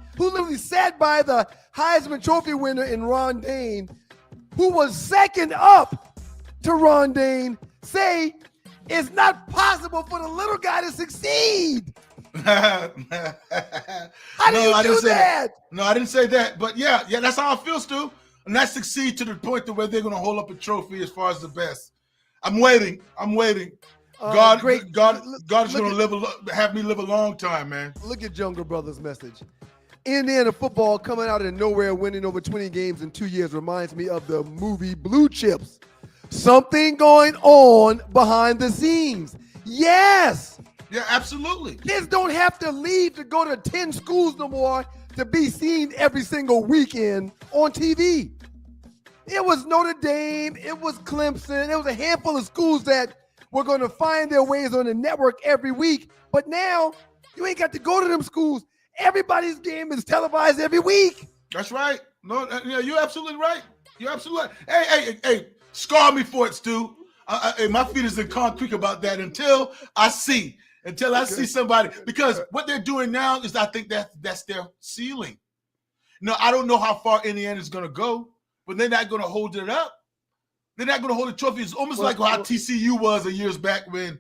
the Heisman Trophy winner in Ron Dane, who was second up to Ron Dane, say it's not possible for the little guy to succeed? How do you do that? No, I didn't say that. But yeah, that's how I feel, Stu. And not succeed to the point to where they're going to hold up a trophy as far as the best. I'm waiting. Great. God is Look going to have me live a long time, man. Look at Younger Brother's message. Indiana football coming out of nowhere, winning over 20 games in 2 years reminds me of the movie Blue Chips. Something going on behind the scenes. Yes. Yeah, absolutely. Kids don't have to leave to go to 10 schools no more to be seen every single weekend on TV. It was Notre Dame. It was Clemson. It was a handful of schools that were going to find their ways on the network every week. But now you ain't got to go to them schools. Everybody's game is televised every week. That's right. No, yeah, you're absolutely right. You're absolutely right. Hey, scar me for it, Stu. My feet is in concrete about that until I see somebody, because what they're doing now is, I think that's their ceiling. No, I don't know how far Indiana's going to go, but they're not going to hold it up. They're not going to hold the trophy. It's almost like how TCU was a years back when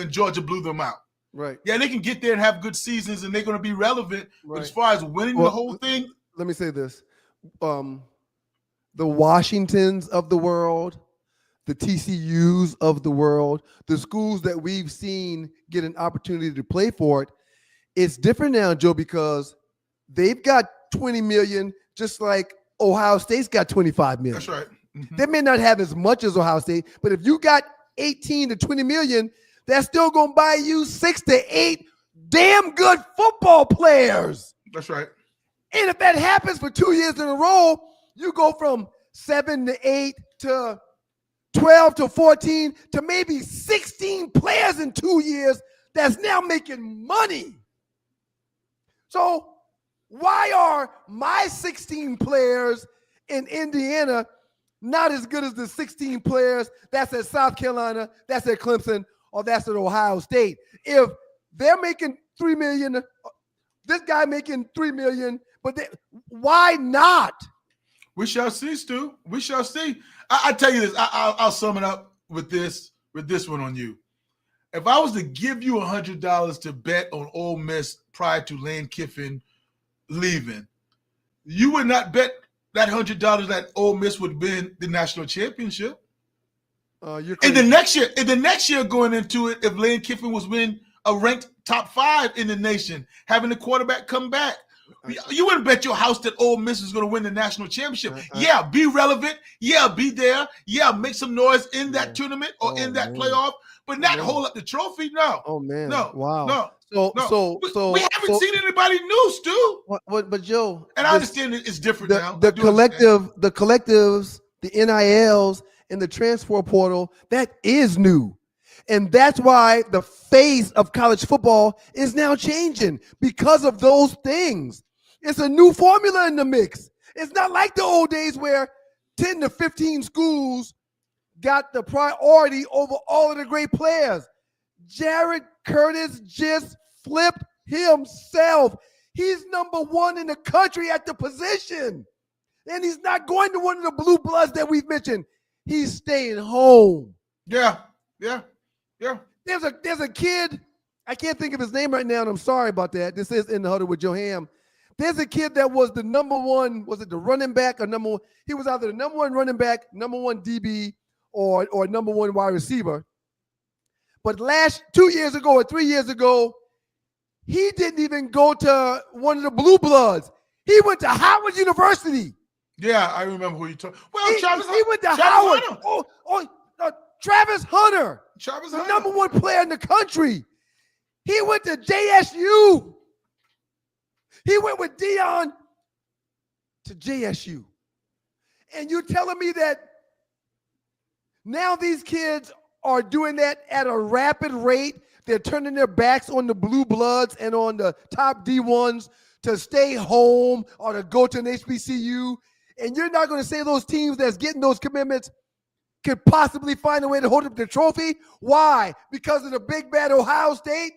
Georgia blew them out. Right. Yeah, they can get there and have good seasons, and they're going to be relevant. Right. But as far as winning the whole thing, let me say this: the Washingtons of the world, the TCUs of the world, the schools that we've seen get an opportunity to play for it, it's different now, Joe, because they've got 20 million, just like Ohio State's got 25 million. That's right. Mm-hmm. They may not have as much as Ohio State, but if you got 18 to 20 million, that's still going to buy you 6 to 8 damn good football players. That's right. And if that happens for 2 years in a row, you go from 7 to 8 to 12 to 14 to maybe 16 players in 2 years that's now making money. So why are my 16 players in Indiana not as good as the 16 players that's at South Carolina, that's at Clemson, or that's at Ohio State? If they're making $3 million, this guy making $3 million, but why not? We shall see, Stu. We shall see. I tell you this. I'll sum it up with this one on you. If I was to give you $100 to bet on Ole Miss prior to Lane Kiffin leaving, you would not bet that $100 that Ole Miss would win the national championship. In the next year going into it, if Lane Kiffin was win a ranked top 5 in the nation, having the quarterback come back, you wouldn't bet your house that Ole Miss is going to win the national championship. Yeah, be relevant. Yeah, be there. Yeah, make some noise in that tournament or in that playoff, but not hold up the trophy. No. Oh man. No. Wow. No. So we haven't seen anybody new, Stu. But Joe, and I understand it's different now. The collectives, the NILs, and the transfer portal, that is new. And that's why the face of college football is now changing, because of those things. It's a new formula in the mix. It's not like the old days where 10 to 15 schools got the priority over all of the great players. Jared Curtis just flipped himself. He's number 1 in the country at the position. And he's not going to one of the blue bloods that we've mentioned. He's staying home. Yeah. There's a kid, I can't think of his name right now, and I'm sorry about that. This is In the Huddle with Joe Ham. There's a kid that was the number 1, was it the running back or number 1? He was either the number 1 running back, number 1 DB, or number 1 wide receiver. But 2 years ago or 3 years ago, he didn't even go to one of the blue bloods. He went to Howard University. Yeah, I remember who you talking. Well, he went to Howard. Travis Hunter. The number 1 player in the country. He went to JSU. He went with Dion to JSU. And you're telling me that now these kids are doing that at a rapid rate? They're turning their backs on the blue bloods and on the top D1s to stay home or to go to an HBCU. And you're not going to say those teams that's getting those commitments could possibly find a way to hold up the trophy? Why? Because of the big bad Ohio State?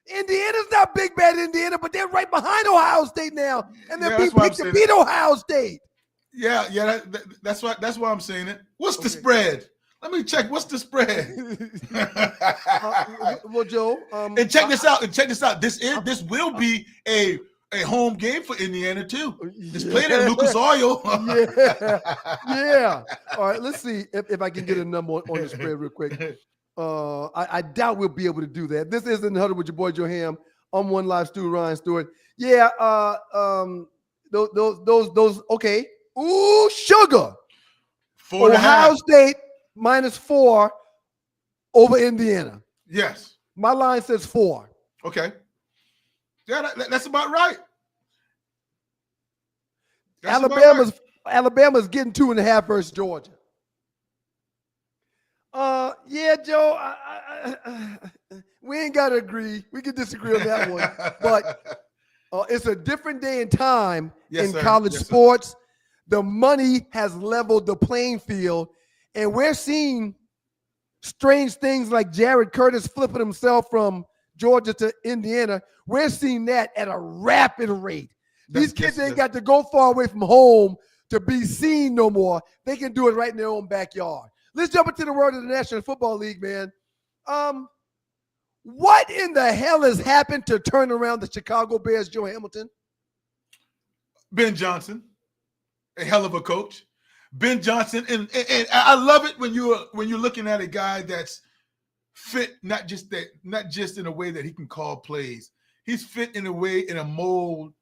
Indiana's not big bad Indiana, but they're right behind Ohio State now, and they're being picked to beat Ohio State. Yeah, that's why I'm saying it. What's the spread? Let me check. What's the spread? Well, Joe, and check this out. This will be a home game for Indiana too. It's played at Lucas Oil. Yeah. All right. Let's see if I can get a number on the spread real quick. I doubt we'll be able to do that. This isn't Huddle with your boy Joe Ham. I'm one live Stu Ryan Stewart. Yeah. Those. Okay. Ooh, sugar. 4.5. Ohio State -4 over Indiana. Yes. My line says 4. Okay. Yeah, that's about right. Alabama's getting 2.5 versus Georgia. Yeah, Joe. We ain't got to agree. We can disagree on that one, but it's a different day and time in college sports. The money has leveled the playing field, and we're seeing strange things like Jared Curtis flipping himself from Georgia to Indiana. We're seeing that at a rapid rate. These kids ain't got to go far away from home to be seen no more. They can do it right in their own backyard. Let's jump into the world of the National Football League, man. What in the hell has happened to turn around the Chicago Bears, Joe Hamilton? Ben Johnson, a hell of a coach. Ben Johnson, and I love it when you're looking at a guy that's fit, not just in a way that he can call plays. He's fit in a mold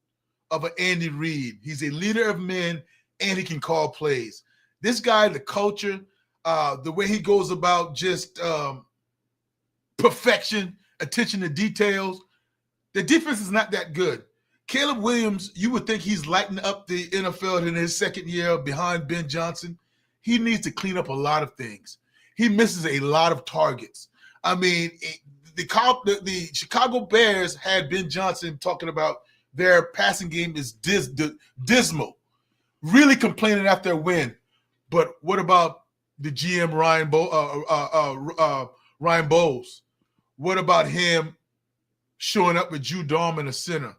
of an Andy Reid. He's a leader of men, and he can call plays. This guy, the culture, the way he goes about just perfection, attention to details. The defense is not that good. Caleb Williams, you would think he's lighting up the NFL in his second year behind Ben Johnson. He needs to clean up a lot of things. He misses a lot of targets. I mean, the Chicago Bears had Ben Johnson talking about their passing game is dismal, really complaining after a win. But what about the GM Ryan Bowles? What about him showing up with Drew Dalman, a center?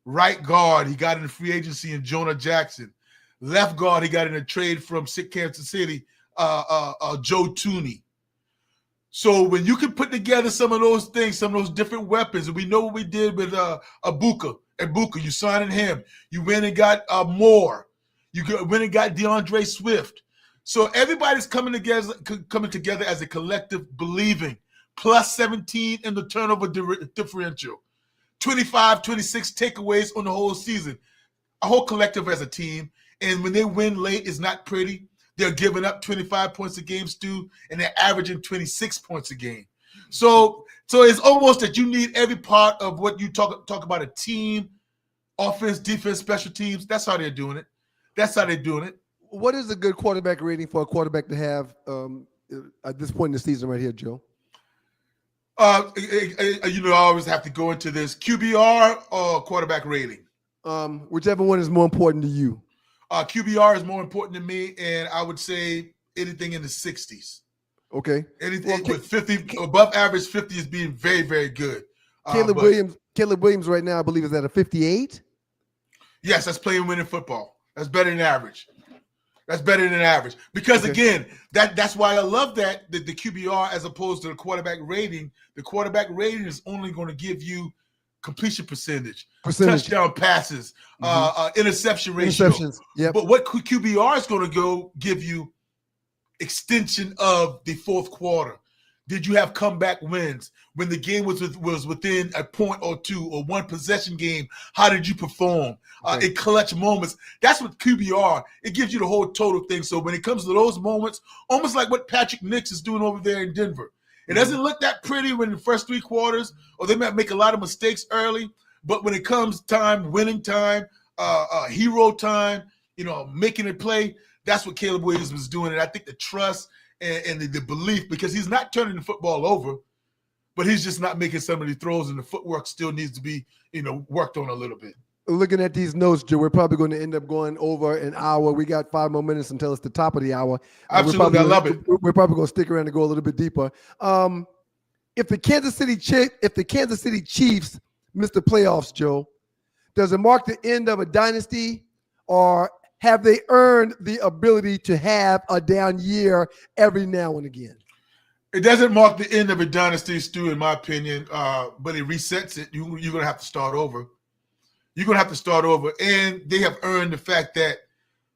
Right guard, he got in the free agency in Jonah Jackson. Left guard, he got in a trade from Kansas City, Joe Tooney. So when you can put together some of those things, some of those different weapons, and we know what we did with Ibuka, you signed him. You went and got Moore. You went and got DeAndre Swift. So everybody's coming together as a collective, believing. Plus 17 in the turnover differential. 25, 26 takeaways on the whole season. A whole collective as a team. And when they win late, it's not pretty. They're giving up 25 points a game, Stu, and they're averaging 26 points a game. So it's almost that you need every part of what you talk about a team, offense, defense, special teams. That's how they're doing it. What is a good quarterback rating for a quarterback to have at this point in the season right here, Joe? I always have to go into this QBR or quarterback rating. Whichever one is more important to you. QBR is more important to me, and I would say anything in the 60s. Okay. Anything with 50 above average 50 is being very, very good. Caleb Williams right now, I believe, is at a 58. Yes, that's playing winning football. That's better than average. Because again, that's why I love the QBR as opposed to the quarterback rating. The quarterback rating is only going to give you completion percentage. Touchdown passes, interception ratio. Yep. But what QBR is going to go give you extension of the fourth quarter. Did you have comeback wins? When the game was within a point or two or one possession game, how did you perform? In clutch moments. That's what QBR, it gives you the whole total thing. So when it comes to those moments, almost like what Patrick Nix is doing over there in Denver. It doesn't look that pretty when the first three quarters, or they might make a lot of mistakes early, but when it comes time, winning time, hero time, making a play, that's what Caleb Williams was doing. And I think the trust and the belief, because he's not turning the football over, but he's just not making some of the throws, and the footwork still needs to be, worked on a little bit. Looking at these notes, Joe, we're probably going to end up going over an hour. We got 5 more minutes until it's the top of the hour. Absolutely, I love it. We're probably going to stick around and go a little bit deeper. If the Kansas City Chiefs miss the playoffs, Joe, does it mark the end of a dynasty, or have they earned the ability to have a down year every now and again? It doesn't mark the end of a dynasty, Stu, in my opinion, but it resets it. You're going to have to start over. And they have earned the fact that,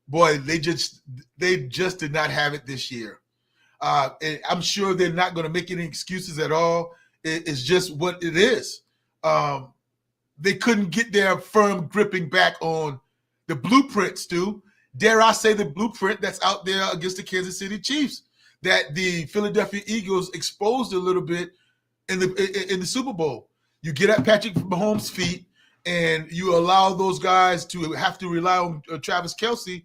boy, they just did not have it this year. And I'm sure they're not going to make any excuses at all. It's just what it is. They couldn't get their firm gripping back on the blueprint, Stu. Dare I say the blueprint that's out there against the Kansas City Chiefs that the Philadelphia Eagles exposed a little bit in the Super Bowl. You get at Patrick Mahomes' feet, and you allow those guys to have to rely on Travis Kelce,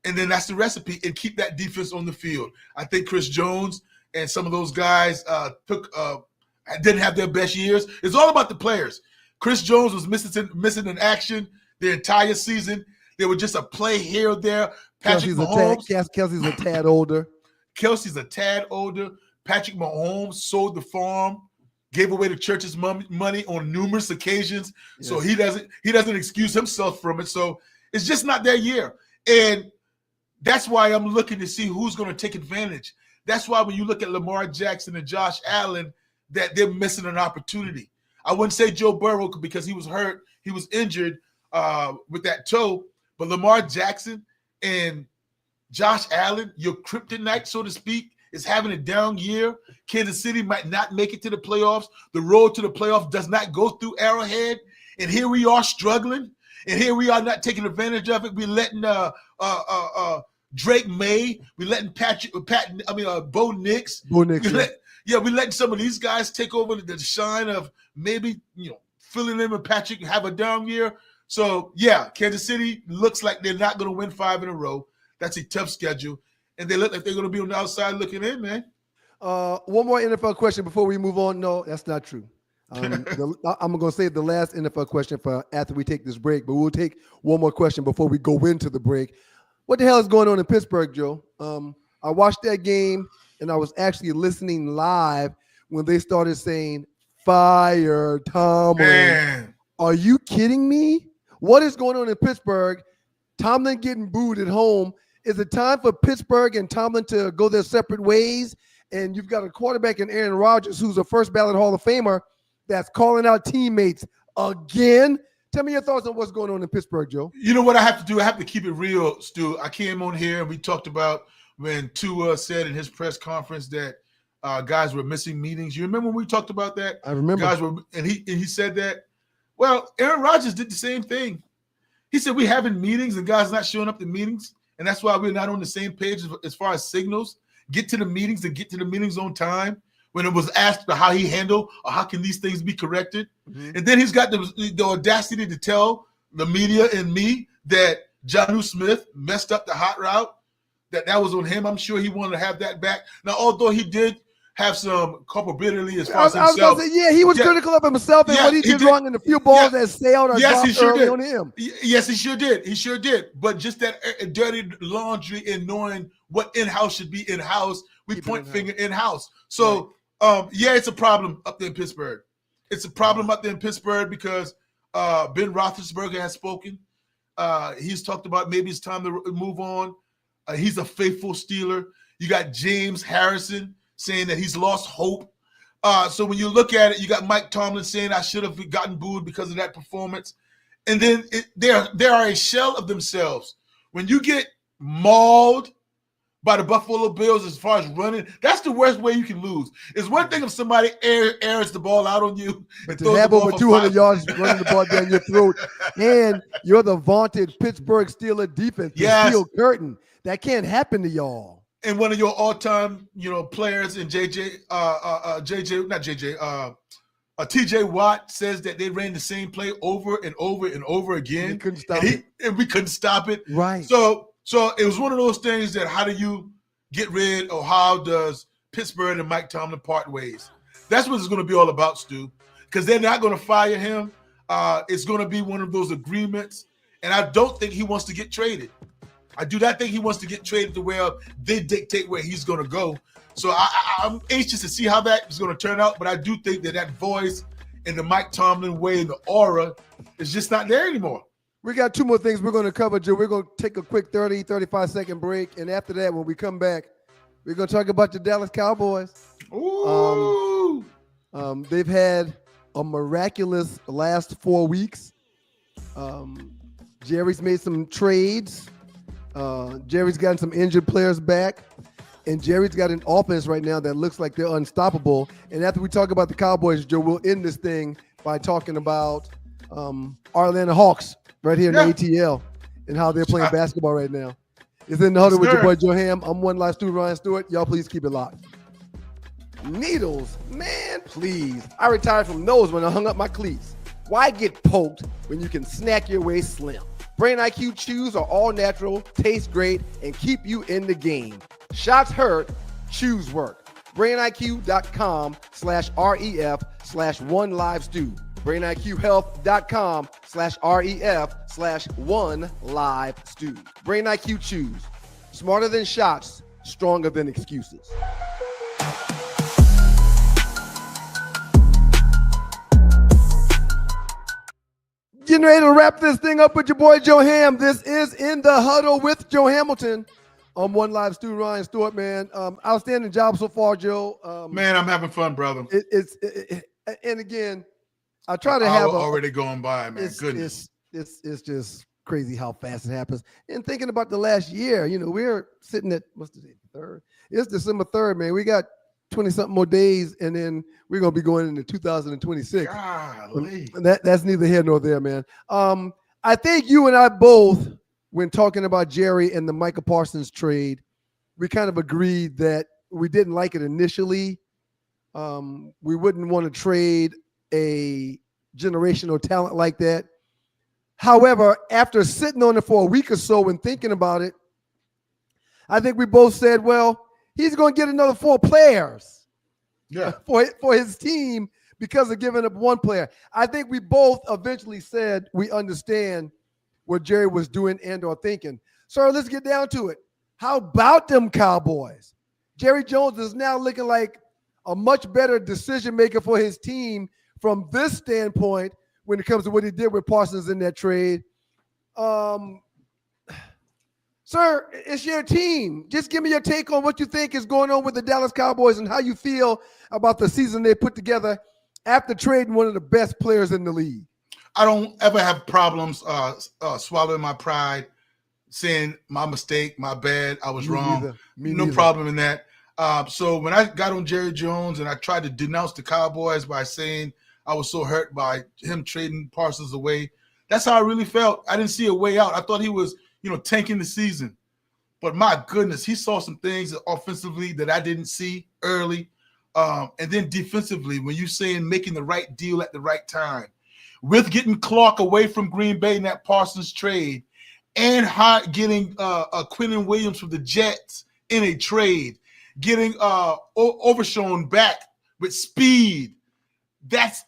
and then that's the recipe, and keep that defense on the field. I think Chris Jones and some of those guys didn't have their best years. It's all about the players. Chris Jones was missing in action the entire season. There was just a play here or there. Kelce's a tad older. Kelce's a tad older. Patrick Mahomes sold the farm, gave away the church's money on numerous occasions. Yes. So he doesn't excuse himself from it. So it's just not their year. And that's why I'm looking to see who's going to take advantage. That's why when you look at Lamar Jackson and Josh Allen, that they're missing an opportunity. I wouldn't say Joe Burrow because he was hurt. He was injured with that toe. But Lamar Jackson and Josh Allen, your kryptonite, so to speak, is having a down year. Kansas City might not make it to the playoffs. The road to the playoffs does not go through Arrowhead. And here we are struggling. And here we are not taking advantage of it. We're letting Drake May. We're letting Bo Nix. We're letting some of these guys take over the shine of maybe, filling in with Patrick and have a down year. So, yeah, Kansas City looks like they're not going to win 5 in a row. That's a tough schedule. And they look like they're going to be on the outside looking in, man. One more NFL question before we move on. No, that's not true. I'm going to save the last NFL question for after we take this break, but we'll take one more question before we go into the break. What the hell is going on in Pittsburgh, Joe? I watched that game, and I was actually listening live when they started saying, "Fire Tomlin." Man. Are you kidding me? What is going on in Pittsburgh? Tomlin getting booed at home. Is it time for Pittsburgh and Tomlin to go their separate ways? And you've got a quarterback in Aaron Rodgers, who's a first ballot Hall of Famer, that's calling out teammates again. Tell me your thoughts on what's going on in Pittsburgh, Joe. You know what I have to do? I have to keep it real, Stu. I came on here and we talked about when Tua said in his press conference that guys were missing meetings. You remember when we talked about that? I remember. And he said that. Well, Aaron Rodgers did the same thing. He said we're having meetings and guys not showing up to meetings, and that's why we're not on the same page as far as signals. Get to the meetings and get to the meetings on time. When it was asked how he handled or how can these things be corrected. Mm-hmm. And then he's got the audacity to tell the media and me that Jonnu Smith messed up the hot route, that was on him. I'm sure he wanted to have that back. Now, although he did have some culpability as far as himself. I was going to say, he was critical of himself and what he did wrong in the few balls that sailed or dropped early on him. Yes, he sure did. He sure did. But just that dirty laundry and knowing what in-house should be in-house, we point finger in-house. So, it's a problem up there in Pittsburgh. It's a problem up there in Pittsburgh because Ben Roethlisberger has spoken. He's talked about maybe it's time to move on. He's a faithful Steeler. You got James Harrison saying that he's lost hope. So when you look at it, you got Mike Tomlin saying I should have gotten booed because of that performance. And then they are a shell of themselves. When you get mauled by the Buffalo Bills as far as running, that's the worst way you can lose. It's one thing if somebody airs the ball out on you. But to have over 200 yards running the ball down your throat, and you're the vaunted Pittsburgh Steelers defense, the steel curtain, that can't happen to y'all. And one of your all-time, players in TJ Watt says that they ran the same play over and over and over again. And couldn't stop it. And we couldn't stop it. Right. So it was one of those things that how do you get rid or how does Pittsburgh and Mike Tomlin part ways? That's what it's going to be all about, Stu, because they're not going to fire him. It's going to be one of those agreements, and I don't think he wants to get traded. I do not think he wants to get traded to where they dictate where he's going to go. So I'm anxious to see how that is going to turn out, but I do think that voice and the Mike Tomlin way and the aura is just not there anymore. We got two more things we're going to cover, Joe. We're going to take a quick 30, 35-second break, and after that, when we come back, we're going to talk about the Dallas Cowboys. Ooh. They've had a miraculous last 4 weeks. Jerry's made some trades. Jerry's gotten some injured players back. And Jerry's got an offense right now that looks like they're unstoppable. And after we talk about the Cowboys, Joe, we'll end this thing by talking about our Atlanta Hawks right here in the ATL and how they're playing basketball right now. It's In the Huddle with your boy Joe Ham. I'm One Live Stu Ryan Stewart. Y'all please keep it locked. Needles, man, please. I retired from those when I hung up my cleats. Why get poked when you can snack your way slim? Brain IQ chews are all natural, taste great, and keep you in the game. Shots hurt, chews work. BrainIQ.com/REF/OneLiveStew. BrainIQHealth.com/REF/OneLiveStew. Brain IQ chews. Smarter than shots, stronger than excuses. Getting ready to wrap this thing up with your boy Joe Ham. This is In the Huddle with Joe Hamilton. I'm One Live Stu Ryan Stewart, man. Outstanding job so far, Joe. Man, I'm having fun, brother. And again, I try to have already going by, man. Goodness, it's just crazy how fast it happens. And thinking about the last year, we're sitting at what's the date? 3rd. It's December 3rd, man. We got 20-something more days, and then we're gonna be going into 2026. Golly. That's neither here nor there, man. I think you and I both, when talking about Jerry and the Micah Parsons trade, we kind of agreed that we didn't like it initially. We wouldn't want to trade a generational talent like that. However, after sitting on it for a week or so and thinking about it, I think we both said, well, he's going to get another 4 players for his team because of giving up one player. I think we both eventually said we understand what Jerry was doing and or thinking. So let's get down to it. How about them Cowboys? Jerry Jones is now looking like a much better decision maker for his team from this standpoint when it comes to what he did with Parsons in that trade. Sir, it's your team. Just give me your take on what you think is going on with the Dallas Cowboys and how you feel about the season they put together after trading one of the best players in the league. I don't ever have problems swallowing my pride, saying my mistake, my bad, I was wrong. No problem in that. So when I got on Jerry Jones and I tried to denounce the Cowboys by saying I was so hurt by him trading Parsons away, that's how I really felt. I didn't see a way out. I thought he was, tanking the season. But my goodness, he saw some things offensively that I didn't see early. And then defensively, when you're saying making the right deal at the right time, with getting Clark away from Green Bay in that Parsons trade and getting Quentin Williams from the Jets in a trade, getting Overshown back with speed. This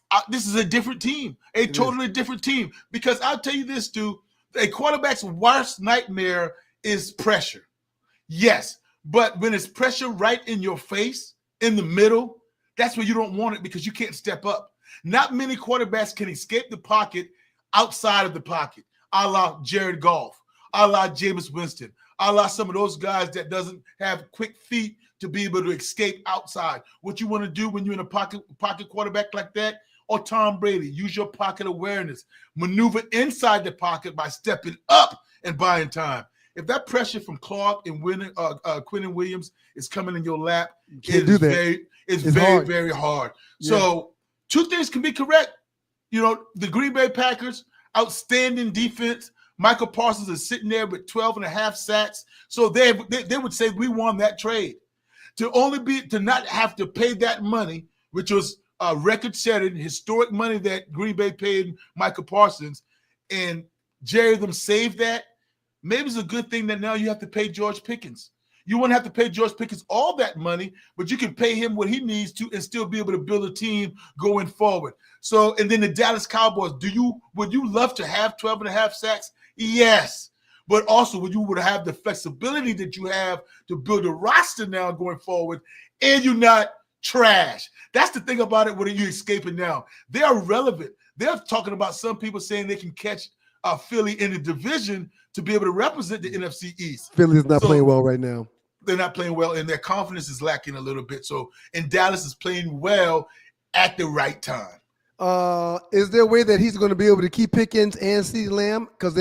is a different team, a totally different team. Because I'll tell you this, dude, a quarterback's worst nightmare is pressure. Yes, but when it's pressure right in your face, in the middle, that's where you don't want it because you can't step up. Not many quarterbacks can escape the pocket outside of the pocket, a la Jared Goff, a la Jameis Winston, a la some of those guys that doesn't have quick feet to be able to escape outside. What you want to do when you're in a pocket quarterback like that, or Tom Brady, use your pocket awareness. Maneuver inside the pocket by stepping up and buying time. If that pressure from Clark and Quentin Williams is coming in your lap, it's very hard. Yeah. So 2 things can be correct. The Green Bay Packers, outstanding defense. Michael Parsons is sitting there with 12 and a half sacks. So they would say we won that trade. To not have to pay that money, which was record-setting, historic money that Green Bay paid Michael Parsons, and Jerry them saved that. Maybe it's a good thing that now you have to pay George Pickens. You won't have to pay George Pickens all that money, but you can pay him what he needs to and still be able to build a team going forward. So, and then the Dallas Cowboys, would you love to have 12 and a half sacks? Yes. But also, would you have the flexibility that you have to build a roster now going forward, and you're not trash. That's the thing about it when you're escaping now. They are relevant. They're talking about some people saying they can catch Philly in the division to be able to represent the NFC East. Philly's not playing well right now. They're not playing well, and their confidence is lacking a little bit. So, and Dallas is playing well at the right time. Is there a way that he's going to be able to keep Pickens and CeeDee Lamb? Because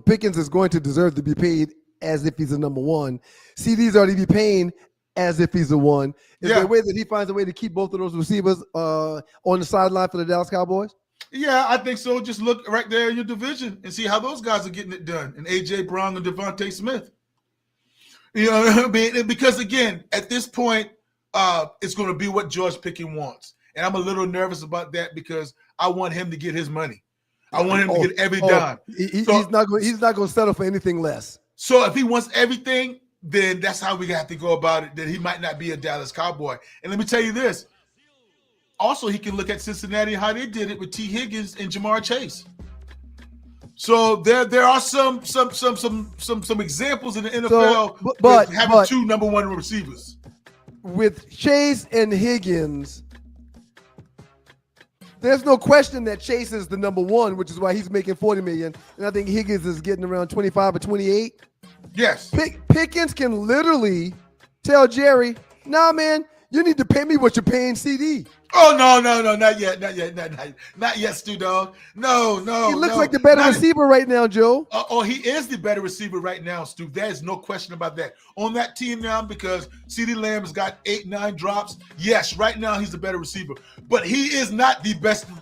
Pickens is going to deserve to be paid as if he's a number one. CeeDee's already be paying as if he's the one. Is Yeah. there a way that he finds a way to keep both of those receivers on the sideline for the Dallas Cowboys? Yeah, I think so. Just look right there in your division and see how those guys are getting it done. And A.J. Brown and Devontae Smith. You know what I mean? Because, again, at this point, it's going to be what George Pickens wants. And I'm a little nervous about that because I want him to get his money. I want him to get every dime. He's not going to settle for anything less. So if he wants everything, then that's how we have to go about it, that he might not be a Dallas Cowboy. And let me tell you this. Also, he can look at Cincinnati and how they did it with T. Higgins and Jamar Chase. So there are some examples in the NFL but having two number one receivers. With Chase and Higgins, there's no question that Chase is the number one, which is why he's making $40 million, and I think Higgins is getting around 25 or 28. Yes. Pickens can literally tell Jerry, "Nah, man, you need to pay me what you're paying CD." Oh, no, not yet, Stu Dog. No. He looks like the better receiver right now, Joe. He is the better receiver right now, Stu. There is no question about that. On that team now, because CeeDee Lamb has got 8-9 drops. Yes, right now he's the better receiver. But he is not the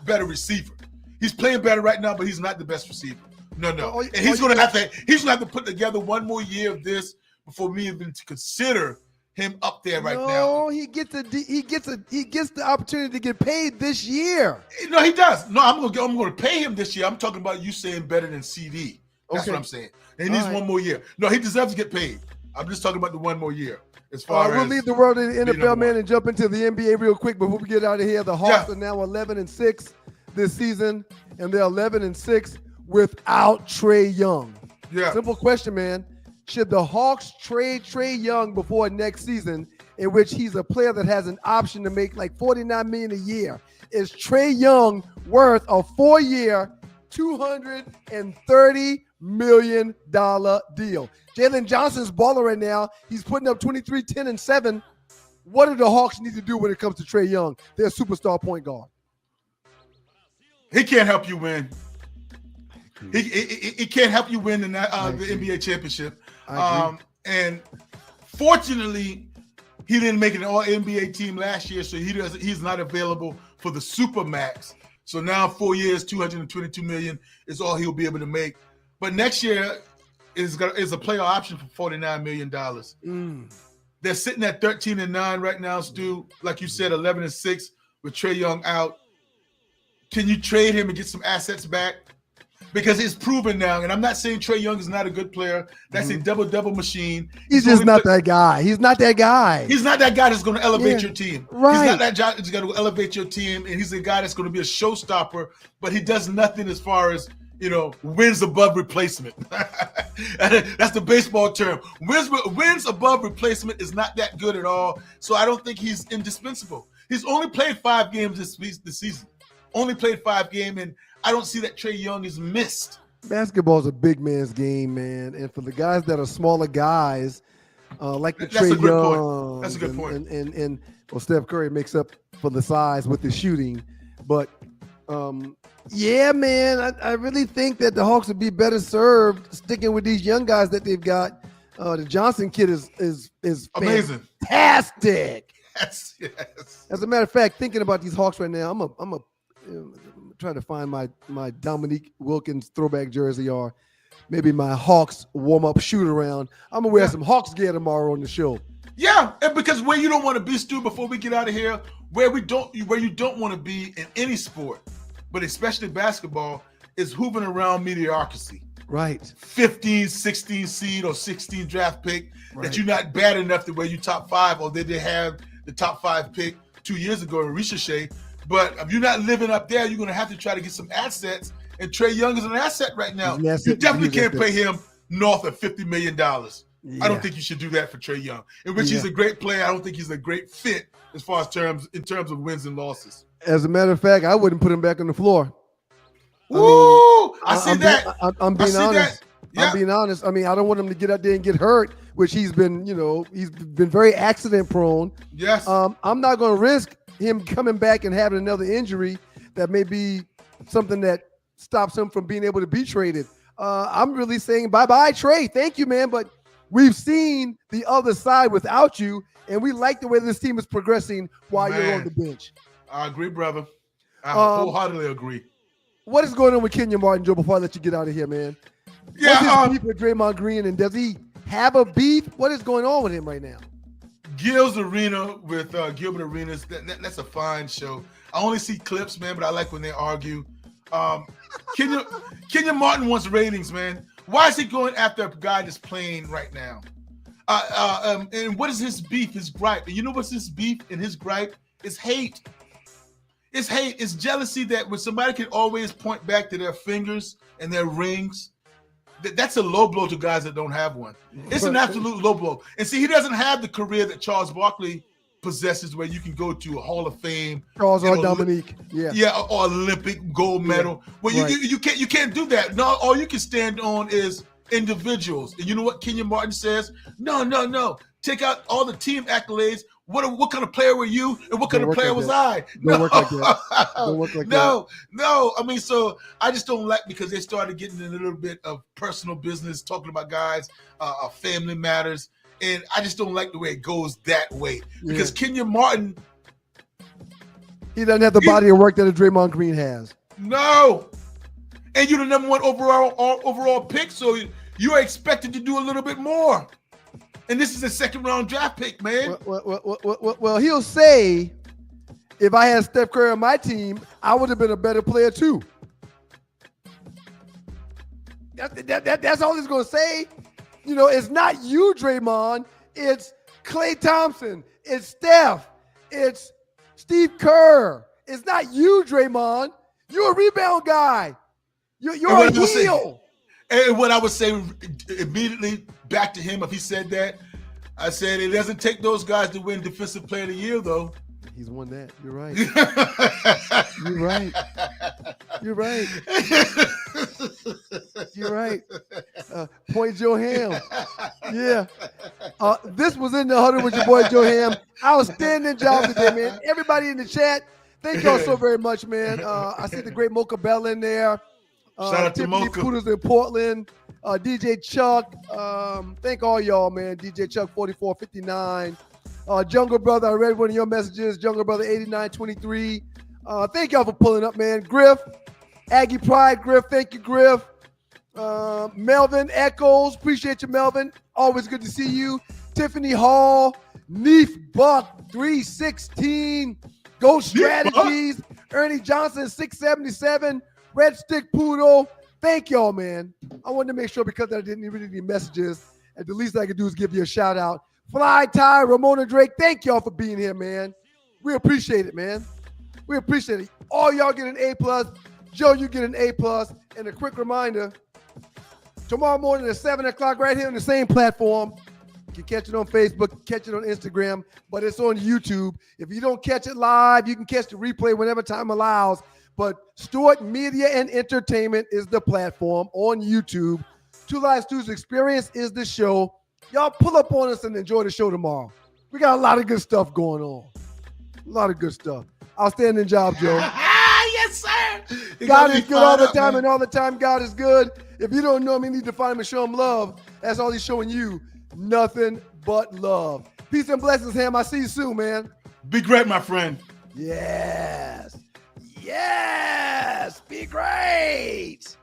better receiver. He's playing better right now, but he's not the best receiver. No. And he's gonna have to put together one more year of this before me even to consider him up there right now. No, he gets the opportunity to get paid this year. No, he does. No, I'm gonna pay him this year. I'm talking about you saying better than CD. That's what I'm saying. And he needs one more year. No, he deserves to get paid. I'm just talking about the one more year. As far as we'll leave the world in the NFL, man, and jump into the NBA real quick before we get out of here. The Hawks are now 11-6 this season, and they're 11-6 without Trae Young. Yeah. Simple question, man. Should the Hawks trade Trae Young before next season, in which he's a player that has an option to make like $49 million a year? Is Trae Young worth a 4-year, $230 million deal? Jalen Johnson's balling right now. He's putting up 23, 10, and 7. What do the Hawks need to do when it comes to Trae Young, their superstar point guard? He can't help you win. He can't help you win in the NBA championship. And fortunately, he didn't make an All-NBA team last year, so he's not available for the Supermax. So now 4 years, $222 million is all he'll be able to make. But next year is a player option for $49 million. They're sitting at 13-9 right now, Stu. Like you said, 11-6 with Trae Young out. Can you trade him and get some assets back? Because it's proven now, and I'm not saying Trae Young is not a good player. That's a double-double machine. He's just not that guy. He's not that guy. He's not that guy that's going to elevate your team. Right. He's not that guy that's going to elevate your team, and he's a guy that's going to be a showstopper, but he does nothing as far as, wins above replacement. That's the baseball term. Wins above replacement is not that good at all, so I don't think he's indispensable. He's only played 5 games this season. Only played 5 games, and I don't see that Trae Young is missed. Basketball is a big man's game, man. And for the guys that are smaller guys, like the Trae Young. That's a good point. And Steph Curry makes up for the size with the shooting. But, yeah, man, I really think that the Hawks would be better served sticking with these young guys that they've got. The Johnson kid is amazing. Fantastic. Yes. As a matter of fact, thinking about these Hawks right now, I'm trying to find my Dominique Wilkins throwback jersey or maybe my Hawks warm-up shoot-around. I'm going to wear some Hawks gear tomorrow on the show. Yeah, and because where you don't want to be, Stu, before we get out of here, where you don't want to be in any sport, but especially basketball, is hooving around mediocrity. Right. 15, 16 seed or 16 draft pick that you're not bad enough to where you top 5, or did they have the top 5 pick 2 years ago in Ricochet. But if you're not living up there, you're going to have to try to get some assets. And Trae Young is an asset right now. You definitely can't pay him north of $50 million. Yeah. I don't think you should do that for Trae Young. In which he's a great player, I don't think he's a great fit as far as in terms of wins and losses. As a matter of fact, I wouldn't put him back on the floor. I see that. I'm being honest. Yeah. I'm being honest. I mean, I don't want him to get out there and get hurt, which he's been very accident prone. Yes. I'm not going to risk him coming back and having another injury that may be something that stops him from being able to be traded. I'm really saying bye-bye, Trae. Thank you, man. But we've seen the other side without you, and we like the way this team is progressing while you're on Man. the bench. I agree, brother. I wholeheartedly agree. What is going on with Kenyon Martin, Joe, before I let you get out of here, man? Yeah, What's his beef with Draymond Green, and does he have a beef? What is going on with him right now? Gil's Arena with Gilbert Arenas. That's a fine show. I only see clips, man, but I like when they argue. Kenyon Martin wants ratings, man. Why is he going after a guy that's playing right now? And what is his beef, his gripe? And you know what's his beef and his gripe? It's hate. It's hate. It's jealousy that when somebody can always point back to their fingers and their rings, that's a low blow to guys that don't have one. It's an absolute low blow. And see, he doesn't have the career that Charles Barkley possesses, where you can go to a Hall of Fame, Charles or Dominique, or Olympic gold medal. Well, you can't do that. No, all you can stand on is individuals. And you know what Kenyon Martin says? No. Take out all the team accolades. What kind of player were you, and what kind of player was I? Don't work like that. Don't work like that. No. I mean, so I just don't like, because they started getting in a little bit of personal business, talking about guys, family matters. And I just don't like the way it goes that way, because Kenyon Martin, he doesn't have the body of work that a Draymond Green has. No, and you're the number one overall pick, so you are expected to do a little bit more. And this is a second round draft pick, man. Well, he'll say, if I had Steph Curry on my team, I would have been a better player too. That's all he's going to say. You know, it's not you, Draymond. It's Klay Thompson. It's Steph. It's Steve Kerr. It's not you, Draymond. You're a rebound guy. You're a heel. And what I would say immediately back to him, if he said that, I said it doesn't take those guys to win Defensive Player of the Year, though. He's won that. You're right. You're right. You're right. Point Joe Ham. Yeah. This was In the Huddle with your boy Joe Ham. Outstanding job today, man. Everybody in the chat, thank y'all so very much, man. I see the great Mocha Bell in there. Shout out to Tiffany Mocha. Poodles in Portland. DJ Chuck. Thank all y'all, man. DJ Chuck 4459. Jungle Brother, I read one of your messages. Jungle Brother 8923. Thank y'all for pulling up, man. Griff, Aggie Pride, Griff. Thank you, Griff. Melvin Echoes, appreciate you, Melvin. Always good to see you. Tiffany Hall, Neef Buck 316, Ghost Strategies, Ernie Johnson 677, Red Stick Poodle. Thank y'all, man. I wanted to make sure, because I didn't read any messages, and the least I could do is give you a shout out. Fly Ty, Ramona Drake, thank y'all for being here, man. We appreciate it, man. We appreciate it. All y'all get an A+. Joe, you get an A+. And a quick reminder, tomorrow morning at 7 o'clock right here on the same platform. You can catch it on Facebook, catch it on Instagram, but it's on YouTube. If you don't catch it live, you can catch the replay whenever time allows. But Stewart Media and Entertainment is the platform on YouTube. Two Live Stews Experience is the show. Y'all pull up on us and enjoy the show tomorrow. We got a lot of good stuff going on. A lot of good stuff. Outstanding job, Joe. Yes, sir. God is good all the time, and all the time God is good. If you don't know him, you need to find him and show him love. That's all he's showing you. Nothing but love. Peace and blessings, Ham. I see you soon, man. Be great, my friend. Yes. Yes. Be great.